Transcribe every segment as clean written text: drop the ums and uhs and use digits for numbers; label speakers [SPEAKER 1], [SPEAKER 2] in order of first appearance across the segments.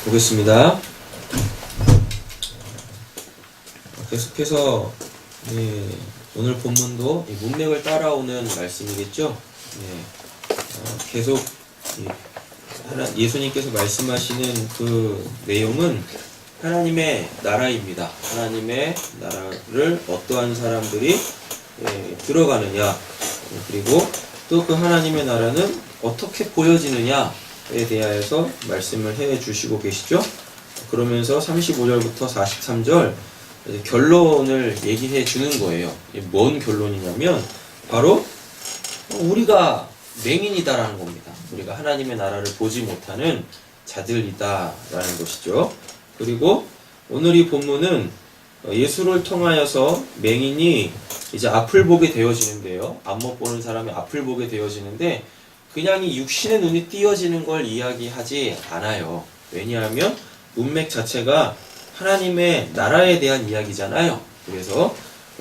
[SPEAKER 1] 보겠습니다. 계속해서 오늘 본문도 문맥을 따라오는 말씀이겠죠. 계속 예수님께서 말씀하시는 그 내용은 하나님의 나라입니다. 하나님의 나라를 어떠한 사람들이 들어가느냐, 그리고 또 그 하나님의 나라는 어떻게 보여지느냐에 대하여서 말씀을 해 주시고 계시죠. 그러면서 35절부터 43절 결론을 얘기해 주는 거예요. 뭔 결론이냐면 바로 우리가 맹인이다라는 겁니다. 우리가 하나님의 나라를 보지 못하는 자들이다라는 것이죠. 그리고 오늘 이 본문은 예수를 통하여서 맹인이 이제 앞을 보게 되어지는데요. 앞 못 보는 사람이 앞을 보게 되어지는데 그냥 이 육신의 눈이 띄어지는 걸 이야기하지 않아요. 왜냐하면 문맥 자체가 하나님의 나라에 대한 이야기잖아요. 그래서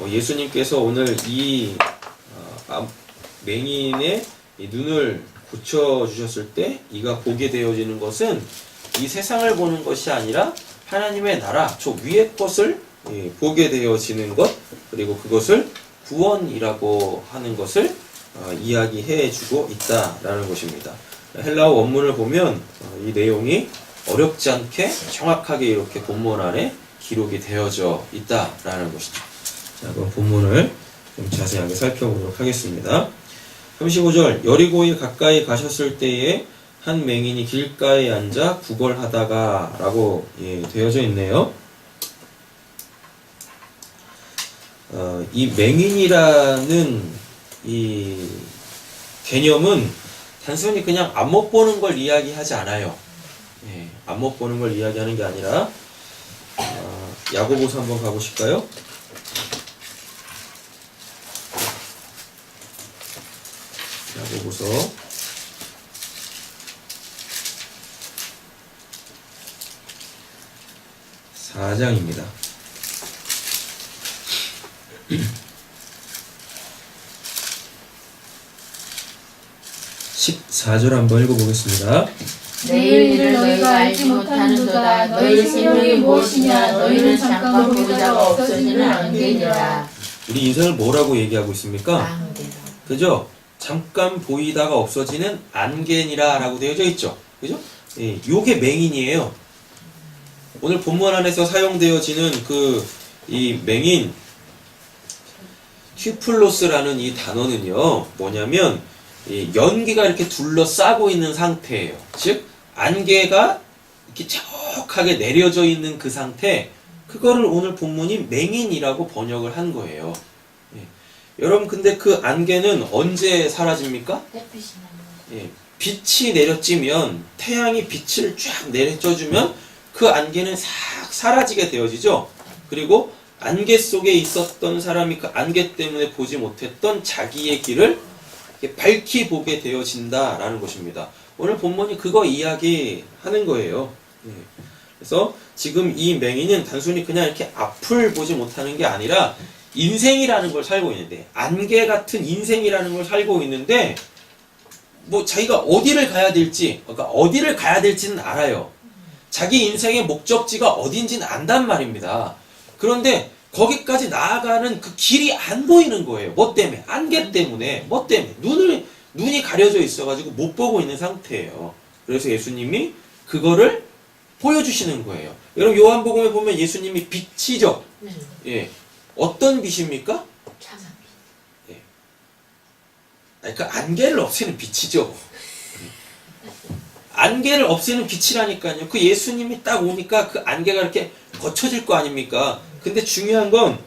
[SPEAKER 1] 예수님께서 오늘 이 맹인의 이 눈을 고쳐주셨을 때 이가 보게 되어지는 것은 이 세상을 보는 것이 아니라 하나님의 나라, 저 위의 것을 보게 되어지는 것, 그리고 그것을 구원이라고 하는 것을 이야기해 주고 있다라는 것입니다. 헬라어 원문을 보면 이 내용이 어렵지 않게 정확하게 이렇게 본문 안에 기록이 되어져 있다라는 것이죠. 자, 그럼 본문을 좀 자세하게 살펴보도록 하겠습니다. 35절, 여리고에 가까이 가셨을 때에 한 맹인이 길가에 앉아 구걸하다가 라고 되어져 있네요. 이 맹인이라는 이 개념은 단순히 그냥 앞 못 보는 걸 이야기하지 않아요. 앞 못 보는 걸 이야기하는 게 아니라 야고보서 한번 가보실까요? 야고보서 4장입니다. 14절 한번 읽어보겠습니다.
[SPEAKER 2] 내일 일을 너희가 알지 못하는도다. 너희 생명이 무엇이냐? 너희는 잠깐 보다가 없어지는 안개니라.
[SPEAKER 1] 우리 인생을 뭐라고 얘기하고 있습니까?
[SPEAKER 2] 안개.
[SPEAKER 1] 그죠? 잠깐 보이다가 없어지는 안개니라 라고 되어져 있죠. 그죠? 요게 맹인이에요. 오늘 본문 안에서 사용되어지는 이 맹인 큐플로스라는 이 단어는요, 뭐냐면 연기가 이렇게 둘러싸고 있는 상태예요. 즉 안개가 이렇게 촉하게 내려져 있는 그 상태, 그거를 오늘 본문이 맹인이라고 번역을 한 거예요. 여러분, 근데 그 안개는 언제 사라집니까? 빛이 내려지면, 태양이 빛을 쫙 내려줘주면 그 안개는 싹 사라지게 되어지죠. 그리고 안개 속에 있었던 사람이 그 안개 때문에 보지 못했던 자기의 길을 밝히 보게 되어진다라는 것입니다. 오늘 본문이 그거 이야기하는 거예요. 그래서 지금 이 맹인은 단순히 그냥 이렇게 앞을 보지 못하는 게 아니라 인생이라는 걸 살고 있는데, 안개 같은 인생이라는 걸 살고 있는데, 뭐 자기가 어디를 가야 될지, 그러니까 어디를 가야 될지는 알아요. 자기 인생의 목적지가 어딘지는 안단 말입니다. 그런데 거기까지 나아가는 그 길이 안 보이는 거예요. 뭐 때문에? 안개 때문에. 뭐 때문에? 눈이 가려져 있어가지고 못 보고 있는 상태예요. 그래서 예수님이 그거를 보여주시는 거예요. 여러분, 요한복음에 보면 예수님이 빛이죠? 예. 어떤 빛입니까? 예. 그러니까 안개를 없애는 빛이죠. 안개를 없애는 빛이라니까요. 그 예수님이 딱 오니까 그 안개가 이렇게 거쳐질 거 아닙니까? 근데 중요한 건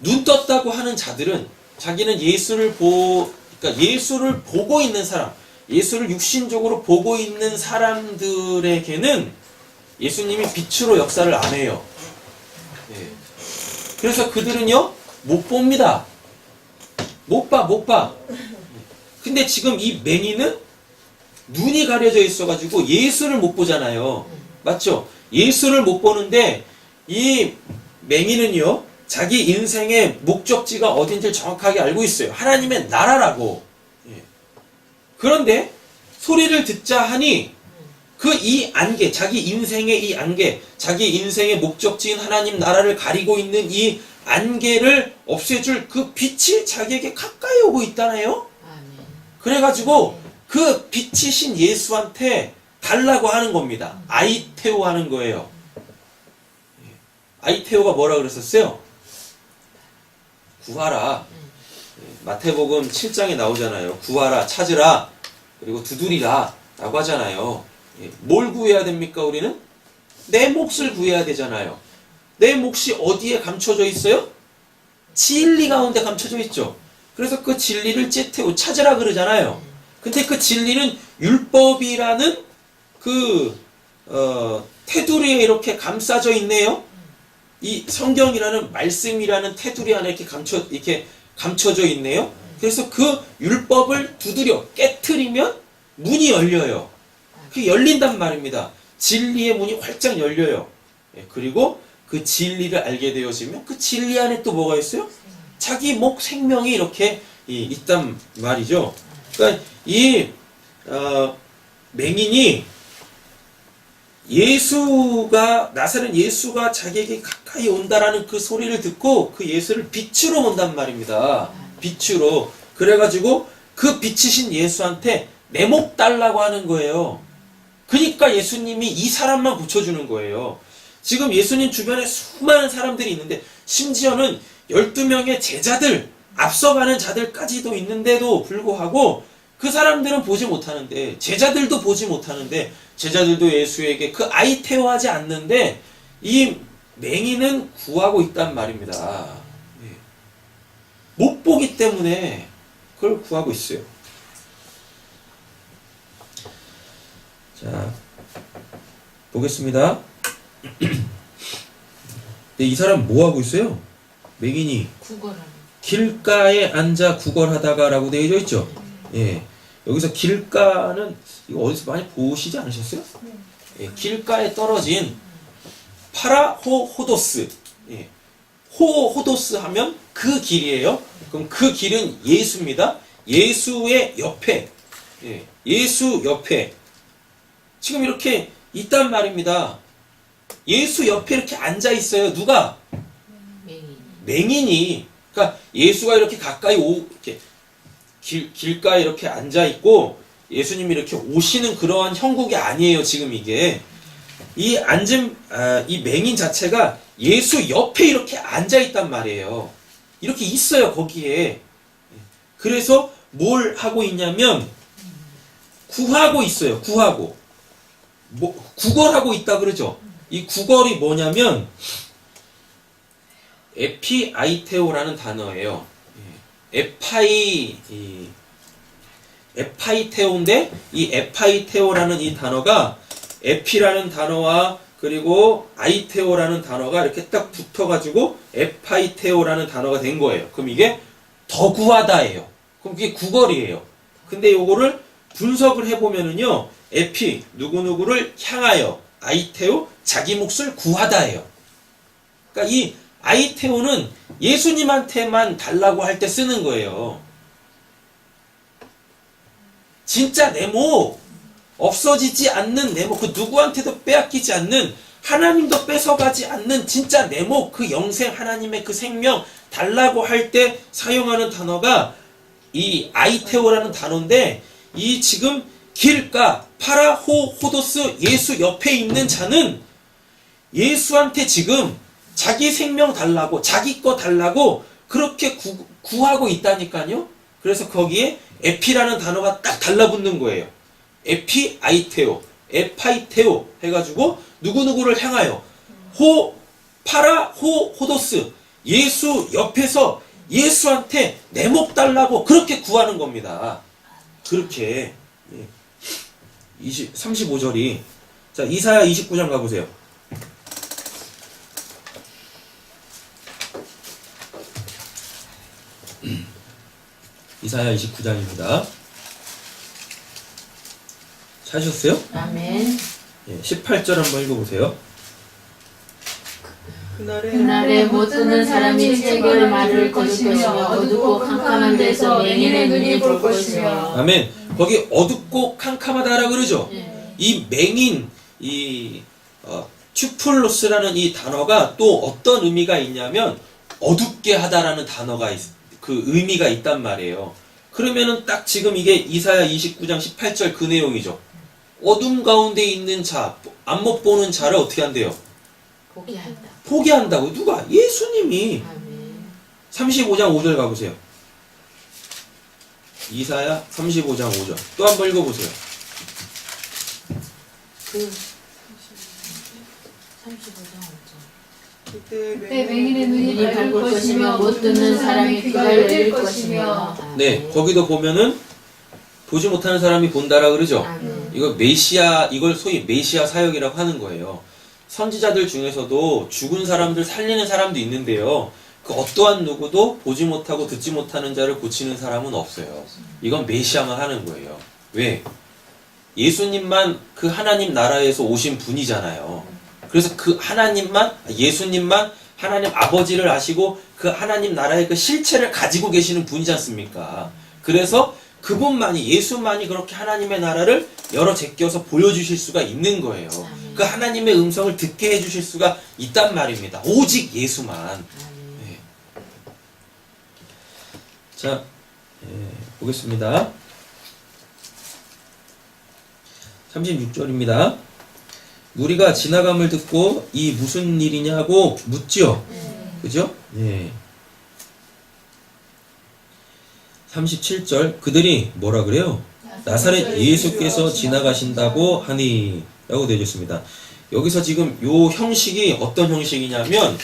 [SPEAKER 1] 눈 떴다고 하는 자들은 자기는 그러니까 예수를 보고 있는 사람, 예수를 육신적으로 보고 있는 사람들에게는 예수님이 빛으로 역사를 안 해요. 그래서 그들은요, 못 봅니다. 못 봐. 근데 지금 이 맹인은 눈이 가려져 있어가지고 예수를 못 보잖아요. 맞죠? 예수를 못 보는데 이 맹인은요, 자기 인생의 목적지가 어딘지 정확하게 알고 있어요. 하나님의 나라라고. 그런데 소리를 듣자 하니 그 이 안개, 자기 인생의 이 안개, 자기 인생의 목적지인 하나님 나라를 가리고 있는 이 안개를 없애줄 그 빛이 자기에게 가까이 오고 있다네요.
[SPEAKER 2] 아멘.
[SPEAKER 1] 그래가지고 그 빛이신 예수한테 달라고 하는 겁니다. 아이테오 하는 거예요. 아이테오가 뭐라 그랬었어요? 구하라. 마태복음 7장에 나오잖아요. 구하라, 찾으라, 그리고 두드리라 라고 하잖아요. 뭘 구해야 됩니까, 우리는? 내 몫을 구해야 되잖아요. 내 몫이 어디에 감춰져 있어요? 진리 가운데 감춰져 있죠. 그래서 그 진리를 찾으라 그러잖아요. 근데 그 진리는 율법이라는 그 테두리에 이렇게 감싸져 있네요. 이 성경이라는 말씀이라는 테두리 안에 이렇게 감춰져 있네요. 그래서 그 율법을 두드려 깨트리면 문이 열려요. 그게 열린단 말입니다. 진리의 문이 활짝 열려요. 그리고 그 진리를 알게 되어지면 그 진리 안에 또 뭐가 있어요? 자기 목 생명이 이렇게 있단 말이죠. 그러니까 이 맹인이 나사렛 예수가 자기에게 가까이 온다라는 그 소리를 듣고 그 예수를 빛으로 본단 말입니다. 빛으로. 그래가지고 그 빛이신 예수한테 내 목 달라고 하는 거예요. 그러니까 예수님이 이 사람만 고쳐주는 거예요. 지금 예수님 주변에 수많은 사람들이 있는데 심지어는 12명의 제자들, 앞서가는 자들까지도 있는데도 불구하고 그 사람들은 보지 못하는데, 제자들도 보지 못하는데, 제자들도 예수에게 그 아이테오하지 않는데 이 맹인은 구하고 있단 말입니다. 못 보기 때문에 그걸 구하고 있어요. 자, 보겠습니다. 이 사람 뭐 하고 있어요? 맹인이
[SPEAKER 2] 구걸하는.
[SPEAKER 1] 길가에 앉아 구걸하다가 라고 되어져 있죠. 예. 여기서 길가는 이거 어디서 많이 보시지 않으셨어요? 예. 길가에 떨어진 파라호호도스. 예. 호도스 하면 그 길이에요. 그럼 그 길은 예수입니다. 예수의 옆에. 예. 예수 옆에. 지금 이렇게 있단 말입니다. 예수 옆에 이렇게 앉아 있어요. 누가? 맹인이. 그러니까 예수가 이렇게 가까이 이렇게 길가에 이렇게 앉아 있고 예수님이 이렇게 오시는 그러한 형국이 아니에요. 지금 이게 이 맹인 자체가 예수 옆에 이렇게 앉아 있단 말이에요. 이렇게 있어요. 거기에. 그래서 뭘 하고 있냐면 구하고 있어요. 구걸하고 있다 그러죠. 이 구걸이 뭐냐면 에피아이테오라는 단어예요. 에파이테오인데 이 에파이테오라는 이 단어가 에피라는 단어와 그리고 아이테오라는 단어가 이렇게 딱 붙어가지고 에파이테오라는 단어가 된 거예요. 그럼 이게 더 구하다예요. 그럼 그게 구걸이에요. 근데 요거를 분석을 해보면은요, 에피, 누구누구를 향하여, 아이테오, 자기 몫을 구하다예요. 그러니까 이 아이테오는 예수님한테만 달라고 할 때 쓰는 거예요. 진짜 내 목, 없어지지 않는 내 목, 그 누구한테도 빼앗기지 않는, 하나님도 뺏어가지 않는 진짜 내 목, 그 영생 하나님의 그 생명 달라고 할 때 사용하는 단어가 이 아이테오라는 단어인데, 이 지금 길가 파라호호도스 예수 옆에 있는 자는 예수한테 지금 자기 생명 달라고, 자기 거 달라고 그렇게 구하고 있다니까요. 그래서 거기에 에피라는 단어가 딱 달라붙는 거예요. 에피 아이테오, 에파이테오 해가지고 누구누구를 향하여 파라호호도스 예수 옆에서 예수한테 내 목 달라고 그렇게 구하는 겁니다. 그렇게 35절이 자 이사야 29장 가보세요. 이사야 29장입니다. 찾으셨어요?
[SPEAKER 2] 아멘.
[SPEAKER 1] 18절 한번 읽어보세요.
[SPEAKER 2] 그날에 못 듣는 사람이 책을 말을 것이며 어둡고 캄캄한 데서 맹인의 눈이 볼 것이며.
[SPEAKER 1] 아멘. 거기 어둡고 캄캄하다라 그러죠.
[SPEAKER 2] 네.
[SPEAKER 1] 이 맹인 튜플로스라는 이 단어가 또 어떤 의미가 있냐면 어둡게 하다라는 단어가 그 의미가 있단 말이에요. 그러면은 딱 지금 이게 이사야 29장 18절 그 내용이죠. 어둠 가운데 있는 자, 안 못 보는 자를 어떻게 한대요?
[SPEAKER 2] 포기한다.
[SPEAKER 1] 포기한다고. 누가? 예수님이.
[SPEAKER 2] 아멘.
[SPEAKER 1] 35장 5절 가보세요. 이사야 35장 5절. 또 한 번 읽어보세요.
[SPEAKER 2] 그 35장 5절.
[SPEAKER 3] 그때 맹인의 눈이
[SPEAKER 2] 눈이
[SPEAKER 3] 밝을
[SPEAKER 2] 밝을
[SPEAKER 3] 것이며
[SPEAKER 2] 것이며 못 듣는 사람이 귀가 열릴 것이며.
[SPEAKER 1] 네, 거기도 보면은 보지 못하는 사람이 본다라 그러죠.
[SPEAKER 2] 아멘.
[SPEAKER 1] 이거 메시아, 이걸 소위 메시아 사역이라고 하는 거예요. 선지자들 중에서도 죽은 사람들 살리는 사람도 있는데요. 그 어떠한 누구도 보지 못하고 듣지 못하는 자를 고치는 사람은 없어요. 이건 메시아만 하는 거예요. 왜? 예수님만 그 하나님 나라에서 오신 분이잖아요. 그래서 그 하나님만, 예수님만 하나님 아버지를 아시고 그 하나님 나라의 그 실체를 가지고 계시는 분이지 않습니까? 그래서 그분만이, 예수만이 그렇게 하나님의 나라를 열어 제껴서 보여주실 수가 있는 거예요. 그 하나님의 음성을 듣게 해주실 수가 있단 말입니다. 오직 예수만. 네. 자, 보겠습니다. 36절입니다. 무리가 지나감을 듣고 이 무슨 일이냐고 묻죠. 그죠? 네. 37절 그들이 뭐라 그래요? 나사렛 예수께서 지나가신다고 하니 라고 되어 있습니다. 여기서 지금 요 형식이 어떤 형식이냐면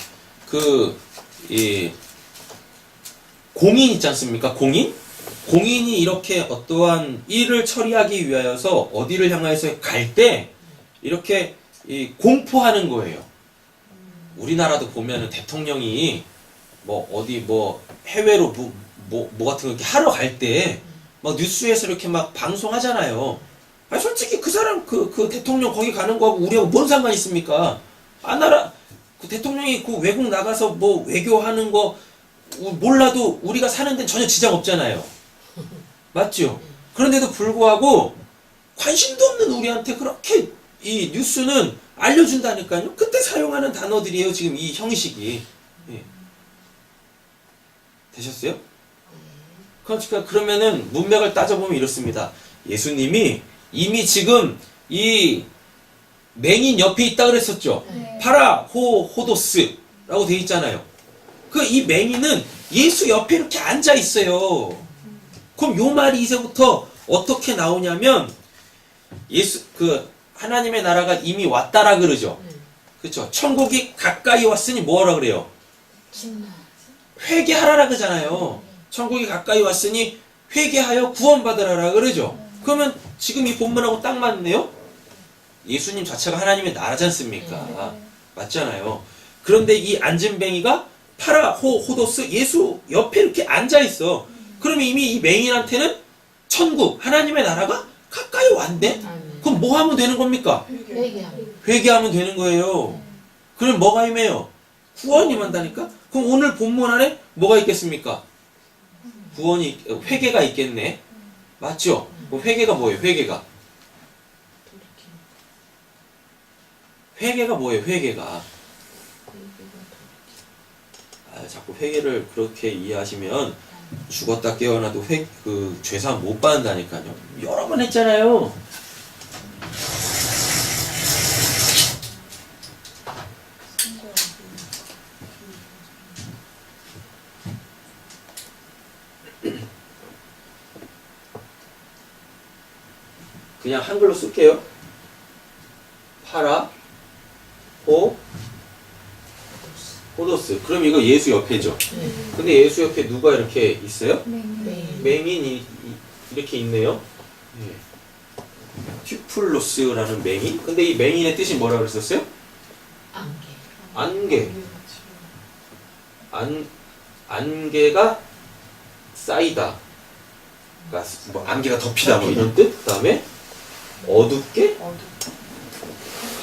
[SPEAKER 1] 공인 있지 않습니까? 공인이 이렇게 어떠한 일을 처리하기 위하여서 어디를 향해서 갈 때 이렇게 공포하는 거예요. 우리나라도 보면은 대통령이 뭐 어디 뭐 해외로 뭐 같은 거 이렇게 하러 갈 때 막 뉴스에서 이렇게 막 방송하잖아요. 아니 솔직히 그 사람 그 대통령 거기 가는 거하고 우리하고 뭔 상관 있습니까? 그 대통령이 그 외국 나가서 뭐 외교하는 거 몰라도 우리가 사는 데는 전혀 지장 없잖아요. 맞죠? 그런데도 불구하고 관심도 없는 우리한테 그렇게 이 뉴스는 알려준다니까요. 그때 사용하는 단어들이에요. 지금 이 형식이. 예. 되셨어요? 그러니까 그러면은 문맥을 따져보면 이렇습니다. 예수님이 이미 지금 이 맹인 옆에 있다 그랬었죠.
[SPEAKER 3] 네.
[SPEAKER 1] 호도스라고 돼 있잖아요. 그 이 맹인은 예수 옆에 이렇게 앉아 있어요. 그럼 요 말이 이제부터 어떻게 나오냐면 하나님의 나라가 이미 왔다라 그러죠. 그렇죠? 천국이 가까이 왔으니 뭐하라 그래요? 회개하라라 그러잖아요. 천국이 가까이 왔으니 회개하여 구원받으라라 그러죠. 그러면 지금 이 본문하고 딱 맞네요. 예수님 자체가 하나님의 나라지 않습니까? 맞잖아요. 그런데 이 앉은 뱅이가 호도스 예수 옆에 이렇게 앉아 있어. 그러면 이미 이 맹인한테는 천국 하나님의 나라가 가까이 왔네. 그럼 뭐 하면 되는 겁니까? 회개하면 되는 거예요. 그럼 뭐가 임해요? 구원이 임한다니까? 그럼 오늘 본문 안에 뭐가 있겠습니까? 회개가 있겠네. 맞죠? 그럼 회개가 뭐예요? 회개가 뭐예요? 회개가 자꾸 회개를 그렇게 이해하시면 죽었다 깨어나도 죄사함 못 받는다니까요. 여러 번 했잖아요. 그냥 한글로 쓸게요. 호도스. 그럼 이거 예수 옆에죠. 근데 예수 옆에 누가 이렇게 있어요? 맹인이 이렇게 있네요. 튜플로스라는 맹인. 근데 이 맹인의 뜻이 뭐라고 그랬었어요? 안개. 안개가 쌓이다. 그러니까 뭐 안개가 덮이다 뭐 이런 뜻. 그다음에 어둡게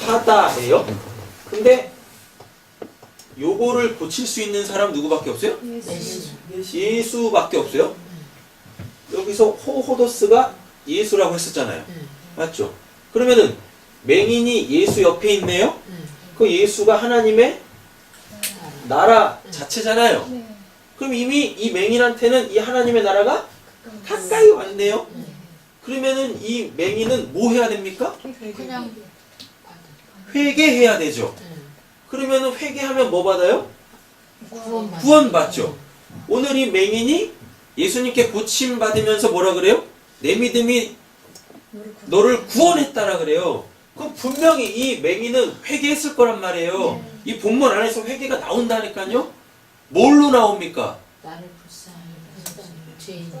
[SPEAKER 1] 하다예요. 근데 요거를 고칠 수 있는 사람 누구밖에 없어요? 예수밖에 없어요. 여기서 호도스가 예수라고 했었잖아요. 맞죠? 그러면은 맹인이 예수 옆에 있네요. 그 예수가 하나님의 나라 자체잖아요.
[SPEAKER 3] 네.
[SPEAKER 1] 그럼 이미 이 맹인한테는 이 하나님의 나라가 가까이 왔네요. 그러면은 이 맹인은 뭐 해야 됩니까?
[SPEAKER 2] 그냥
[SPEAKER 1] 회개해야 되죠. 그러면은 회개하면 뭐 받아요? 구원받죠. 오늘 이 맹인이 예수님께 고침받으면서 뭐라 그래요? 내 믿음이 너를 구원했다라 그래요. 그럼 분명히 이 맹인은 회개했을 거란 말이에요. 이 본문 안에서 회개가 나온다니까요. 뭘로 나옵니까?
[SPEAKER 2] 나를 불쌍히 죄인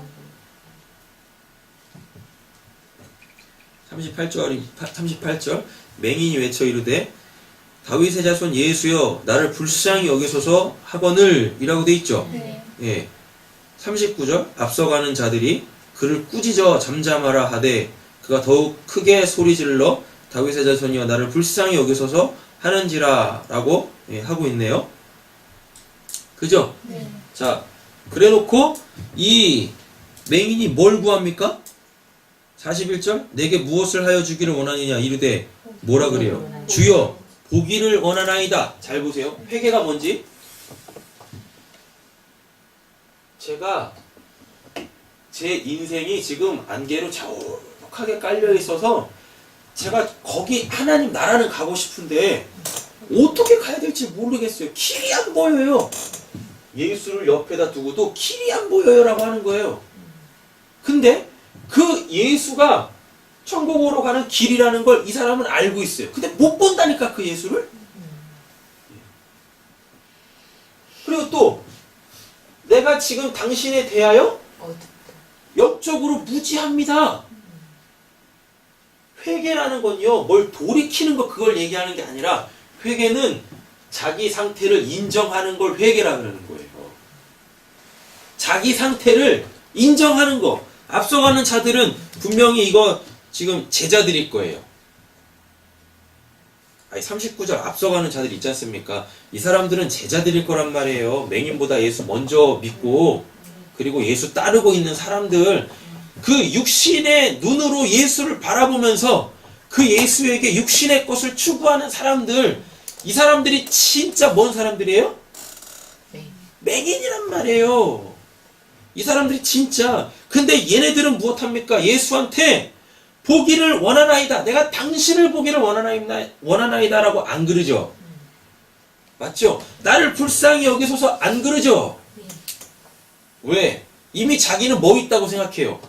[SPEAKER 1] 38절 맹인이 외쳐 이르되 다윗의 자손 예수여 나를 불쌍히 여기소서 하거늘 이라고 돼 있죠.
[SPEAKER 3] 네.
[SPEAKER 1] 예. 39절 앞서가는 자들이 그를 꾸짖어 잠잠하라 하되 그가 더욱 크게 소리질러 다윗의 자손이여 나를 불쌍히 여기소서 하는지라 라고 하고 있네요. 그죠?
[SPEAKER 3] 네.
[SPEAKER 1] 자, 그래 놓고 이 맹인이 뭘 구합니까? 41절 내게 무엇을 하여 주기를 원하느냐 이르되 뭐라 그래요? 주여 보기를 원하나이다. 잘 보세요. 회개가 뭔지 제가 제 인생이 지금 안개로 자욱하게 깔려 있어서 제가 거기 하나님 나라는 가고 싶은데 어떻게 가야 될지 모르겠어요. 길이 안 보여요. 예수를 옆에다 두고도 길이 안 보여요라고 하는 거예요. 근데 그 예수가 천국으로 가는 길이라는 걸 이 사람은 알고 있어요. 근데 못 본다니까 그 예수를. 그리고 또 내가 지금 당신에 대하여 영적으로 무지합니다. 회개라는 건요, 뭘 돌이키는 거 그걸 얘기하는 게 아니라 회개는 자기 상태를 인정하는 걸 회개라 그러는 거예요. 자기 상태를 인정하는 거. 앞서가는 자들은 분명히 이거 지금 제자들일 거예요. 아니 39절 앞서가는 자들 있지 않습니까? 이 사람들은 제자들일 거란 말이에요. 맹인보다 예수 먼저 믿고 그리고 예수 따르고 있는 사람들, 그 육신의 눈으로 예수를 바라보면서 그 예수에게 육신의 것을 추구하는 사람들, 이 사람들이 진짜 뭔 사람들이에요? 맹인이란 말이에요. 이 사람들이 진짜. 근데 얘네들은 무엇합니까? 예수한테 보기를 원하나이다. 내가 당신을 보기를 원하나이다 라고 안 그러죠. 맞죠? 나를 불쌍히 여기소서 안 그러죠. 왜? 이미 자기는 뭐 있다고 생각해요?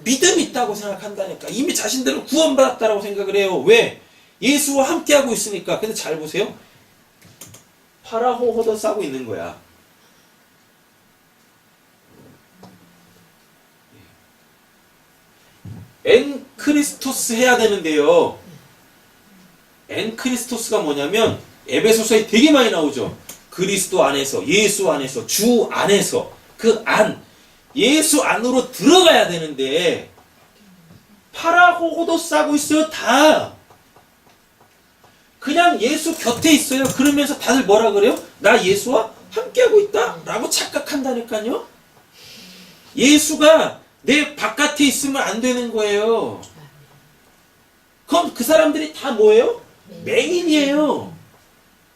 [SPEAKER 1] 믿음 있다고 생각한다니까. 이미 자신들은 구원받았다라고 생각을 해요. 왜? 예수와 함께하고 있으니까. 근데 잘 보세요. 파라호 호더 싸고 있는 거야. 엔 크리스토스 해야 되는데요. 엔 크리스토스가 뭐냐면 에베소서에 되게 많이 나오죠. 그리스도 안에서, 예수 안에서, 주 안에서, 그 안, 예수 안으로 들어가야 되는데 파라호도 싸고 있어요. 다 그냥 예수 곁에 있어요. 그러면서 다들 뭐라 그래요? 나 예수와 함께하고 있다 라고 착각한다니까요. 예수가 내 바깥에 있으면 안 되는 거예요. 그럼 그 사람들이 다 뭐예요? 맹인이에요.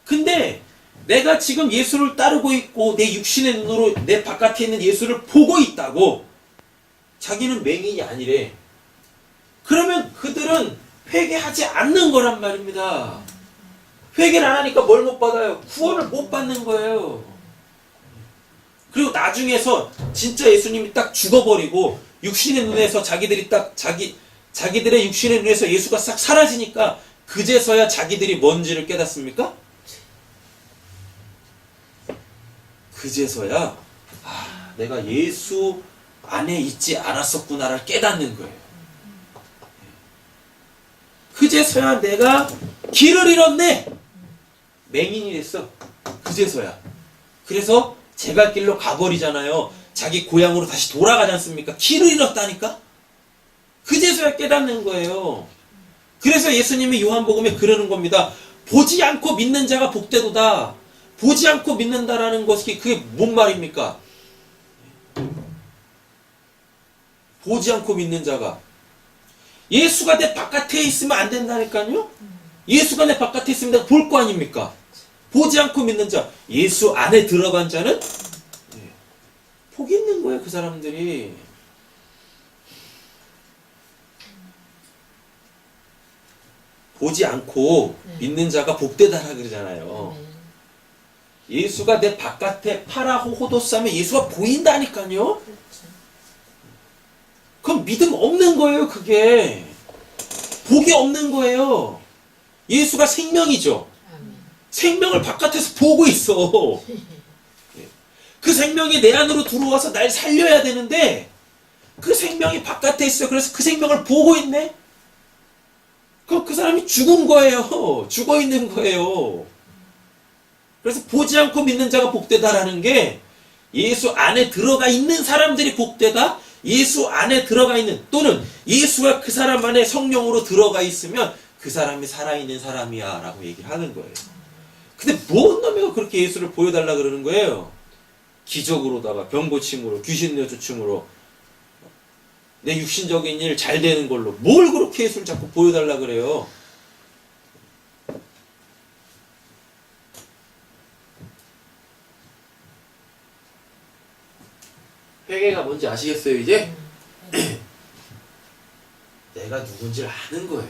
[SPEAKER 1] 근데 내가 지금 예수를 따르고 있고 내 육신의 눈으로 내 바깥에 있는 예수를 보고 있다고 자기는 맹인이 아니래. 그러면 그들은 회개하지 않는 거란 말입니다. 회개를 안 하니까 뭘 못 받아요? 구원을 못 받는 거예요. 그리고 나중에서 진짜 예수님이 딱 죽어버리고 육신의 눈에서 자기들이 딱 자기들의 육신의 눈에서 예수가 싹 사라지니까 그제서야 자기들이 뭔지를 깨닫습니까? 그제서야 내가 예수 안에 있지 않았었구나를 깨닫는 거예요. 그제서야 내가 길을 잃었네. 맹인이 됐어. 그제서야. 그래서 제갈 길로 가버리잖아요. 자기 고향으로 다시 돌아가지 않습니까? 길을 잃었다니까? 그제서야 깨닫는 거예요. 그래서 예수님이 요한복음에 그러는 겁니다. 보지 않고 믿는 자가 복되도다. 보지 않고 믿는다라는 것이 그게 뭔 말입니까? 보지 않고 믿는 자가. 예수가 내 바깥에 있으면 안 된다니까요. 예수가 내 바깥에 있으면 내가 볼 거 아닙니까? 보지 않고 믿는 자, 예수 안에 들어간 자는 복이 있는 거예요. 그 사람들이. 보지 않고 믿는 자가 복되다라 그러잖아요. 예수가 내 바깥에 파라호 호도싸면 예수가 보인다니까요. 그럼 믿음 없는 거예요. 그게 복이 없는 거예요. 예수가 생명이죠. 생명을 바깥에서 보고 있어. 그 생명이 내 안으로 들어와서 날 살려야 되는데 그 생명이 바깥에 있어. 그래서 그 생명을 보고 있네. 그럼 그 사람이 죽은 거예요. 죽어 있는 거예요. 그래서 보지 않고 믿는 자가 복되다라는 게 예수 안에 들어가 있는 사람들이 복되다. 예수 안에 들어가 있는, 또는 예수가 그 사람 안에 성령으로 들어가 있으면 그 사람이 살아있는 사람이야 라고 얘기를 하는 거예요. 근데 뭔 놈이가 그렇게 예수를 보여달라 그러는 거예요. 기적으로다가 병고침으로 귀신 내쫓음으로 내 육신적인 일 잘 되는 걸로 뭘 그렇게 예수를 자꾸 보여달라 그래요. 회개가 뭔지 아시겠어요 이제? 내가 누군지를 아는 거예요.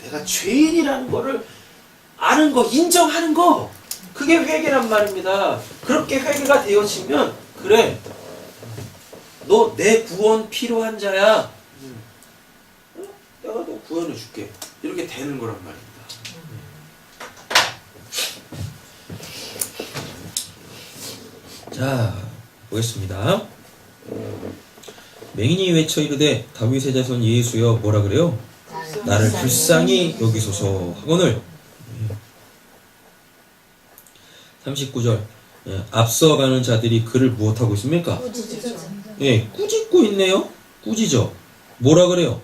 [SPEAKER 1] 내가 죄인이라는 거를 아는 거, 인정하는 거, 그게 회개란 말입니다. 그렇게 회개가 되어지면 그래, 너 내 구원 필요한 자야. 내가 너 구원해 줄게. 이렇게 되는 거란 말입니다. 자, 보겠습니다. 맹인이 외쳐 이르되 다윗의 자손 예수여 뭐라 그래요? 나를 불쌍히 여기소서 하거늘. 39절 앞서가는 자들이 그를 무엇하고 있습니까? 예, 꾸짖고 있네요. 꾸짖어. 뭐라 그래요?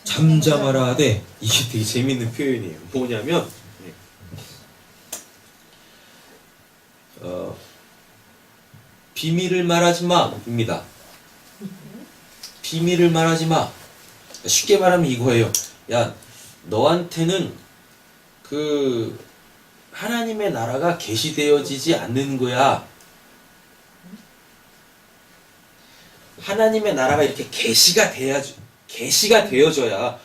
[SPEAKER 1] 잠잠하라 하되. 이게 되게 재밌는 표현이에요. 뭐냐면 비밀을 말하지 마입니다. 비밀을 말하지 마. 쉽게 말하면 이거예요. 야, 너한테는 그 하나님의 나라가 계시되어지지 않는 거야. 하나님의 나라가 이렇게 계시가 되어져야,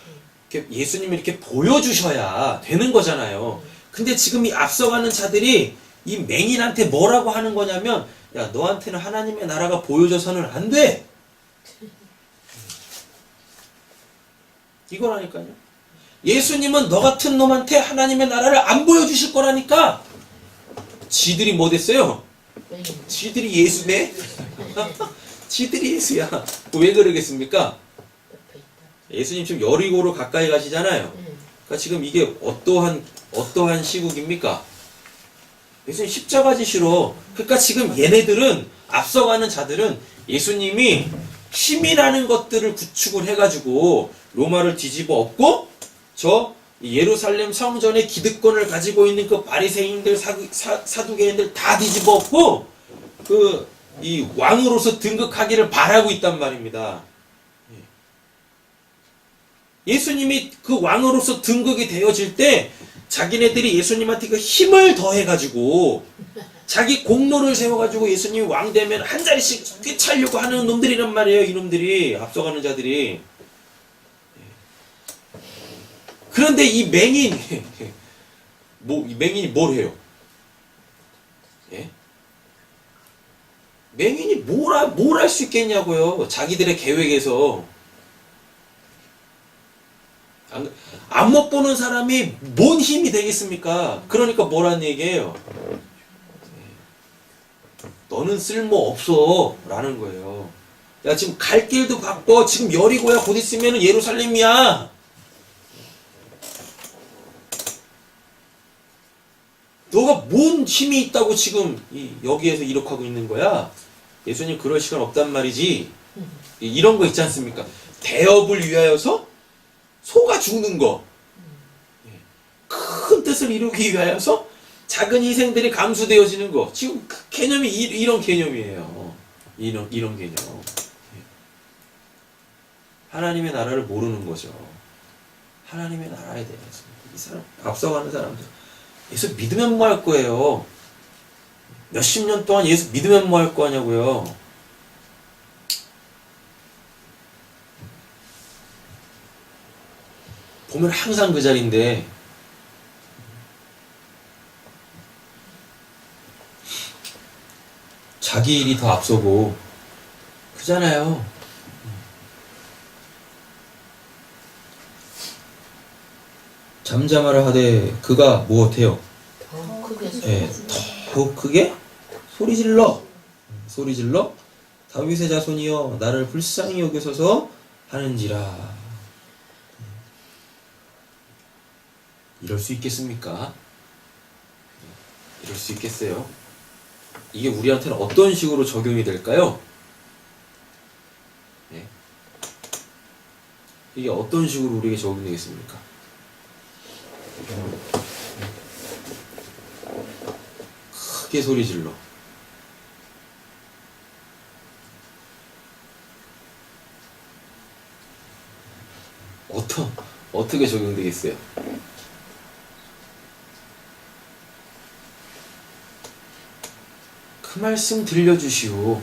[SPEAKER 1] 예수님이 이렇게 보여주셔야 되는 거잖아요. 근데 지금 이 앞서가는 자들이 이 맹인한테 뭐라고 하는 거냐면, 야, 너한테는 하나님의 나라가 보여져서는 안 돼. 이거라니까요. 예수님은 너 같은 놈한테 하나님의 나라를 안 보여주실 거라니까. 지들이 뭐 됐어요? 지들이 예수네? 지들이 예수야. 왜 그러겠습니까? 예수님 지금 여리고로 가까이 가시잖아요. 그러니까 지금 이게 어떠한 시국입니까? 예수님 십자가 지시러. 그러니까 지금 얘네들은, 앞서가는 자들은 예수님이 힘이라는 것들을 구축을 해가지고 로마를 뒤집어 엎고 저 예루살렘 성전의 기득권을 가지고 있는 그 바리새인들, 사두개인들 다 뒤집어 엎고 이 왕으로서 등극하기를 바라고 있단 말입니다. 예수님이 그 왕으로서 등극이 되어질 때 자기네들이 예수님한테 그 힘을 더해가지고 자기 공로를 세워가지고 예수님이 왕 되면 한 자리씩 꿰차려고 하는 놈들이란 말이에요. 이놈들이, 앞서가는 자들이. 그런데 이 맹인이 뭘 해요? 예? 맹인이 뭘 할 수 있겠냐고요. 자기들의 계획에서. 안 못 보는 사람이 뭔 힘이 되겠습니까? 그러니까 뭐라는 얘기예요? 너는 쓸모 없어 라는 거예요. 야, 지금 갈 길도 바빠. 지금 여리고야. 곧 있으면 예루살렘이야. 너가 뭔 힘이 있다고 지금 여기에서 이렇게 하고 있는 거야? 예수님 그럴 시간 없단 말이지. 이런 거 있지 않습니까? 대업을 위하여서 소가 죽는 거. 큰 뜻을 이루기 위하여서 작은 희생들이 감수되어지는 거. 지금 그 개념이 이런 개념이에요. 이런 개념. 하나님의 나라를 모르는 거죠. 하나님의 나라에 대해서. 이 사람, 앞서가는 사람들. 예수 믿으면 뭐 할 거예요? 몇십 년 동안 예수 믿으면 뭐 할 거냐고요? 보면 항상 그 자리인데, 자기 일이 더 앞서고, 그잖아요. 잠잠하라 하되 그가 무엇해요?
[SPEAKER 2] 더 크게
[SPEAKER 1] 예, 더욱 크게 소리 질러 다윗의 자손이여 나를 불쌍히 여기소서 하는지라. 이럴 수 있겠습니까? 이럴 수 있겠어요? 이게 우리한테는 어떤 식으로 적용이 될까요? 네. 이게 어떤 식으로 우리에게 적용되겠습니까? 크게 소리 질러. 어떻게 적용되겠어요? 그 말씀 들려주시오.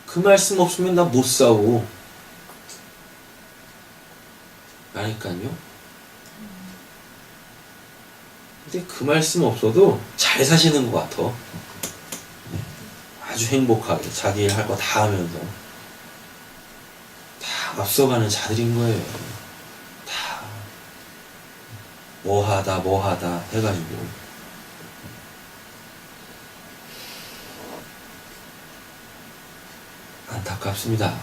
[SPEAKER 1] 그 말씀 없으면 나 못 사오. 아니까요. 근데 그 말씀 없어도 잘 사시는 것 같아. 아주 행복하게 자기 일 할 거 다 하면서 다 앞서가는 자들인 거예요. 다 뭐하다 해가지고. 안타깝습니다.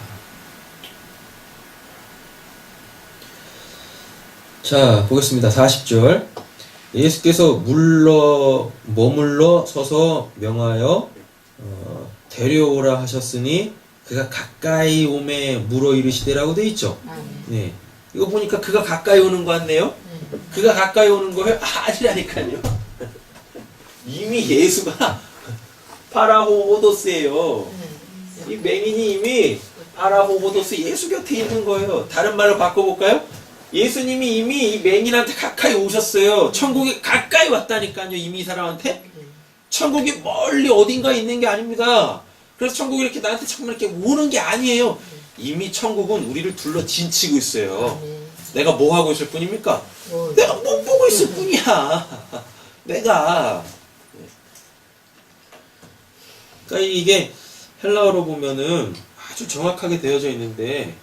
[SPEAKER 1] 자, 보겠습니다. 40절. 예수께서 머물러 서서 명하여 데려오라 하셨으니 그가 가까이 오매 물어 이르시되라고 돼 있죠. 네. 이거 보니까 그가 가까이 오는 거 같네요. 그가 가까이 오는 거예요? 아니라니까요. 이미 예수가 파라호호도스예요. 이 맹인이 이미 파라호호도스 예수 곁에 있는 거예요. 다른 말로 바꿔볼까요? 예수님이 이미 이 맹인한테 가까이 오셨어요. 천국에 가까이 왔다니까요. 이미 이 사람한테. 천국이 멀리 어딘가에 있는 게 아닙니다. 그래서 천국이 이렇게 나한테 정말 이렇게 오는 게 아니에요. 이미 천국은 우리를 둘러 진치고 있어요. 내가 뭐 하고 있을 뿐입니까? 내가 못 보고 있을 뿐이야. 내가. 그러니까 이게 헬라어로 보면은 아주 정확하게 되어져 있는데,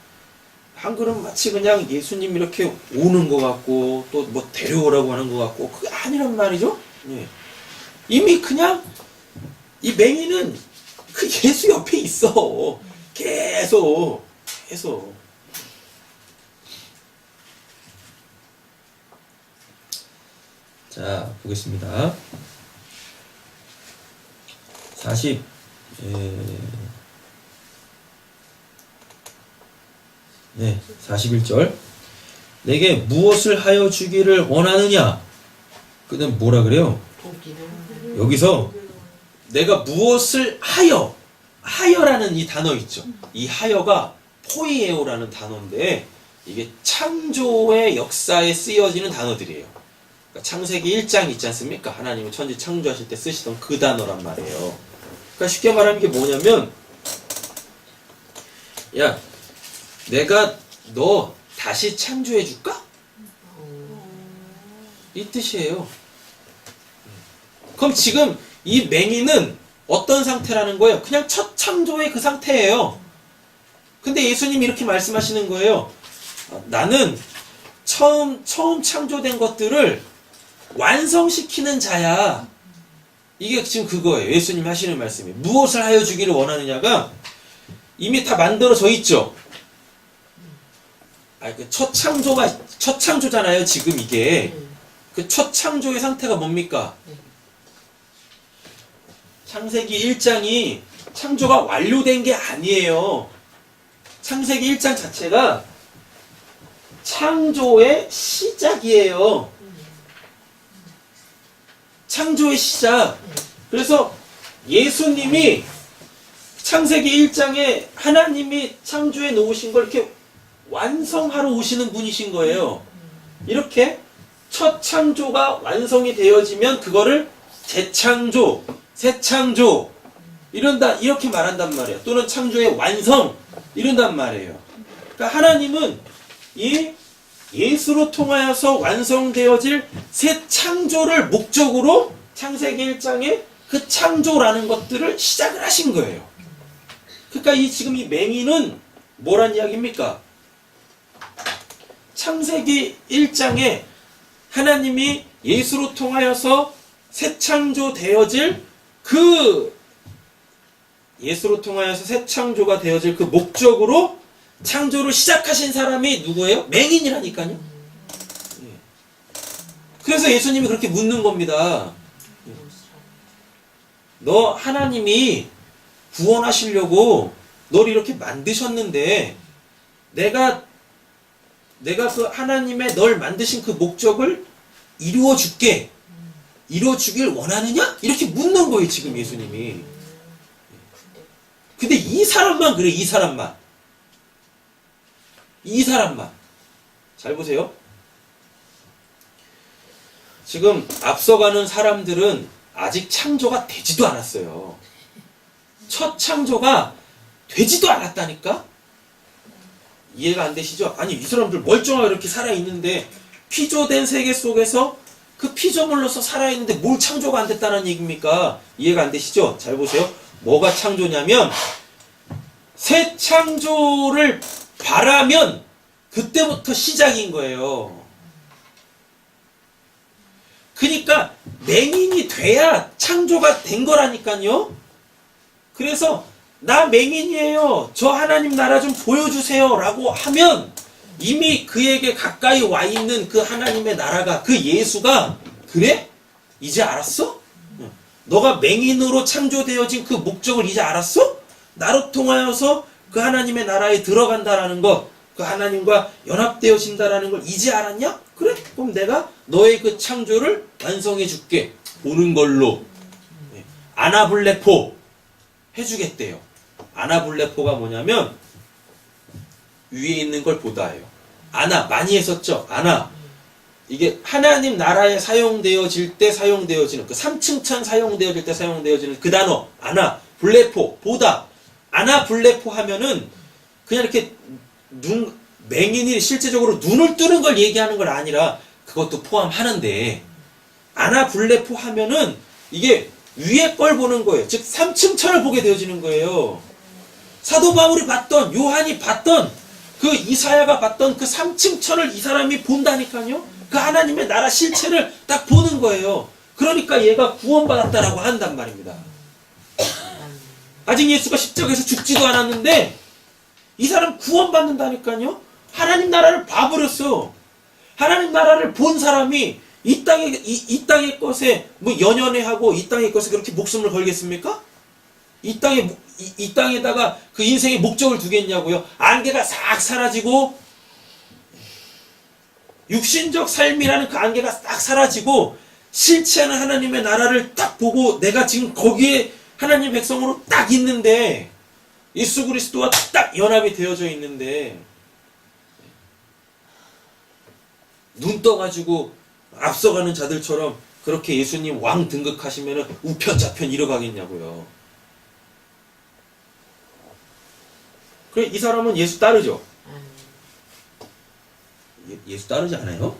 [SPEAKER 1] 한글은 마치 그냥 예수님 이렇게 오는 것 같고 또 뭐 데려오라고 하는 것 같고 그게 아니란 말이죠. 예. 이미 그냥 이 맹인은 그 예수 옆에 있어. 계속. 자, 보겠습니다. 41절. 내게 무엇을 하여 주기를 원하느냐? 그는 뭐라 그래요? 여기서 내가 무엇을 하여라는 이 단어 있죠. 이 하여가 포이에오라는 단어인데 이게 창조의 역사에 쓰여지는 단어들이에요. 그러니까 창세기 1장 있지 않습니까? 하나님은 천지 창조하실 때 쓰시던 그 단어란 말이에요. 그러니까 쉽게 말하면 이게 뭐냐면, 야, 내가 너 다시 창조해 줄까? 이 뜻이에요. 그럼 지금 이 맹인은 어떤 상태라는 거예요? 그냥 첫 창조의 그 상태예요. 근데 예수님이 이렇게 말씀하시는 거예요. 나는 처음 창조된 것들을 완성시키는 자야. 이게 지금 그거예요. 예수님 하시는 말씀이. 무엇을 하여 주기를 원하느냐가 이미 다 만들어져 있죠. 첫 창조잖아요, 지금 이게. 그 첫 창조의 상태가 뭡니까? 창세기 1장이 창조가 완료된 게 아니에요. 창세기 1장 자체가 창조의 시작이에요. 창조의 시작. 그래서 예수님이 창세기 1장에 하나님이 창조해 놓으신 걸 이렇게 완성하러 오시는 분이신 거예요. 이렇게 첫 창조가 완성이 되어지면 그거를 재창조, 새창조 이런다 이렇게 말한단 말이에요. 또는 창조의 완성 이런단 말이에요. 그러니까 하나님은 이 예수로 통하여서 완성되어질 새 창조를 목적으로 창세기 1장에 그 창조라는 것들을 시작을 하신 거예요. 그러니까 지금 이 맹인은 뭐란 이야기입니까? 창세기 1장에 하나님이 예수로 통하여서 새 창조 되어질 예수로 통하여서 새 창조가 되어질 그 목적으로 창조를 시작하신 사람이 누구예요? 맹인이라니까요. 그래서 예수님이 그렇게 묻는 겁니다. 너 하나님이 구원하시려고 너를 이렇게 만드셨는데 내가 그 하나님의 널 만드신 그 목적을 이루어주길 원하느냐? 이렇게 묻는 거예요 지금 예수님이. 근데 이 사람만 그래. 이 사람만 잘 보세요. 지금 앞서가는 사람들은 아직 창조가 되지도 않았어요. 첫 창조가 되지도 않았다니까? 이해가 안 되시죠? 아니 이 사람들 멀쩡하게 이렇게 살아있는데 피조된 세계 속에서 그 피조물로서 살아있는데 뭘 창조가 안 됐다는 얘기입니까? 이해가 안 되시죠? 잘 보세요. 뭐가 창조냐면 새 창조를 바라면 그때부터 시작인 거예요. 그러니까 맹인이 돼야 창조가 된 거라니까요. 그래서 나 맹인이에요. 저 하나님 나라 좀 보여주세요 라고 하면 이미 그에게 가까이 와 있는 그 하나님의 나라가 그 예수가 그래? 이제 알았어? 너가 맹인으로 창조되어진 그 목적을 이제 알았어? 나로 통하여서 그 하나님의 나라에 들어간다라는 것, 그 하나님과 연합되어진다라는 걸 이제 알았냐? 그래? 그럼 내가 너의 그 창조를 완성해 줄게. 보는 걸로. 아나블레포 해주겠대요. 아나블레포가 뭐냐면 위에 있는 걸 보다예요. 아나 많이 했었죠. 아나 이게 하나님 나라에 사용되어질 때 사용되어지는 그 3층천 사용되어질 때 사용되어지는 그 단어 아나 블레포 보다. 아나 블레포 하면은 그냥 이렇게 맹인이 실제적으로 눈을 뜨는 걸 얘기하는 걸 아니라 그것도 포함하는데 아나 블레포 하면은 이게 위에 걸 보는 거예요. 즉 3층천을 보게 되어지는 거예요. 사도 바울이 봤던 요한이 봤던 그 이사야가 봤던 그 3층천을 이 사람이 본다니까요. 그 하나님의 나라 실체를 딱 보는 거예요. 그러니까 얘가 구원받았다라고 한단 말입니다. 아직 예수가 십자가에서 죽지도 않았는데 이 사람 구원받는다니까요. 하나님 나라를 봐버렸어. 하나님 나라를 본 사람이 이 땅의 것에 뭐 연연해하고 이 땅의 것에 그렇게 목숨을 걸겠습니까? 이 땅에다가 그 인생의 목적을 두겠냐고요. 안개가 싹 사라지고 육신적 삶이라는 그 안개가 싹 사라지고 실체는 하나님의 나라를 딱 보고 내가 지금 거기에 하나님 백성으로 딱 있는데 예수 그리스도와 딱 연합이 되어져 있는데 눈 떠가지고 앞서가는 자들처럼 그렇게 예수님 왕 등극하시면은 우편좌편 잃어가겠냐고요. 그래 이 사람은 예수 따르죠? 예수 따르지 않아요?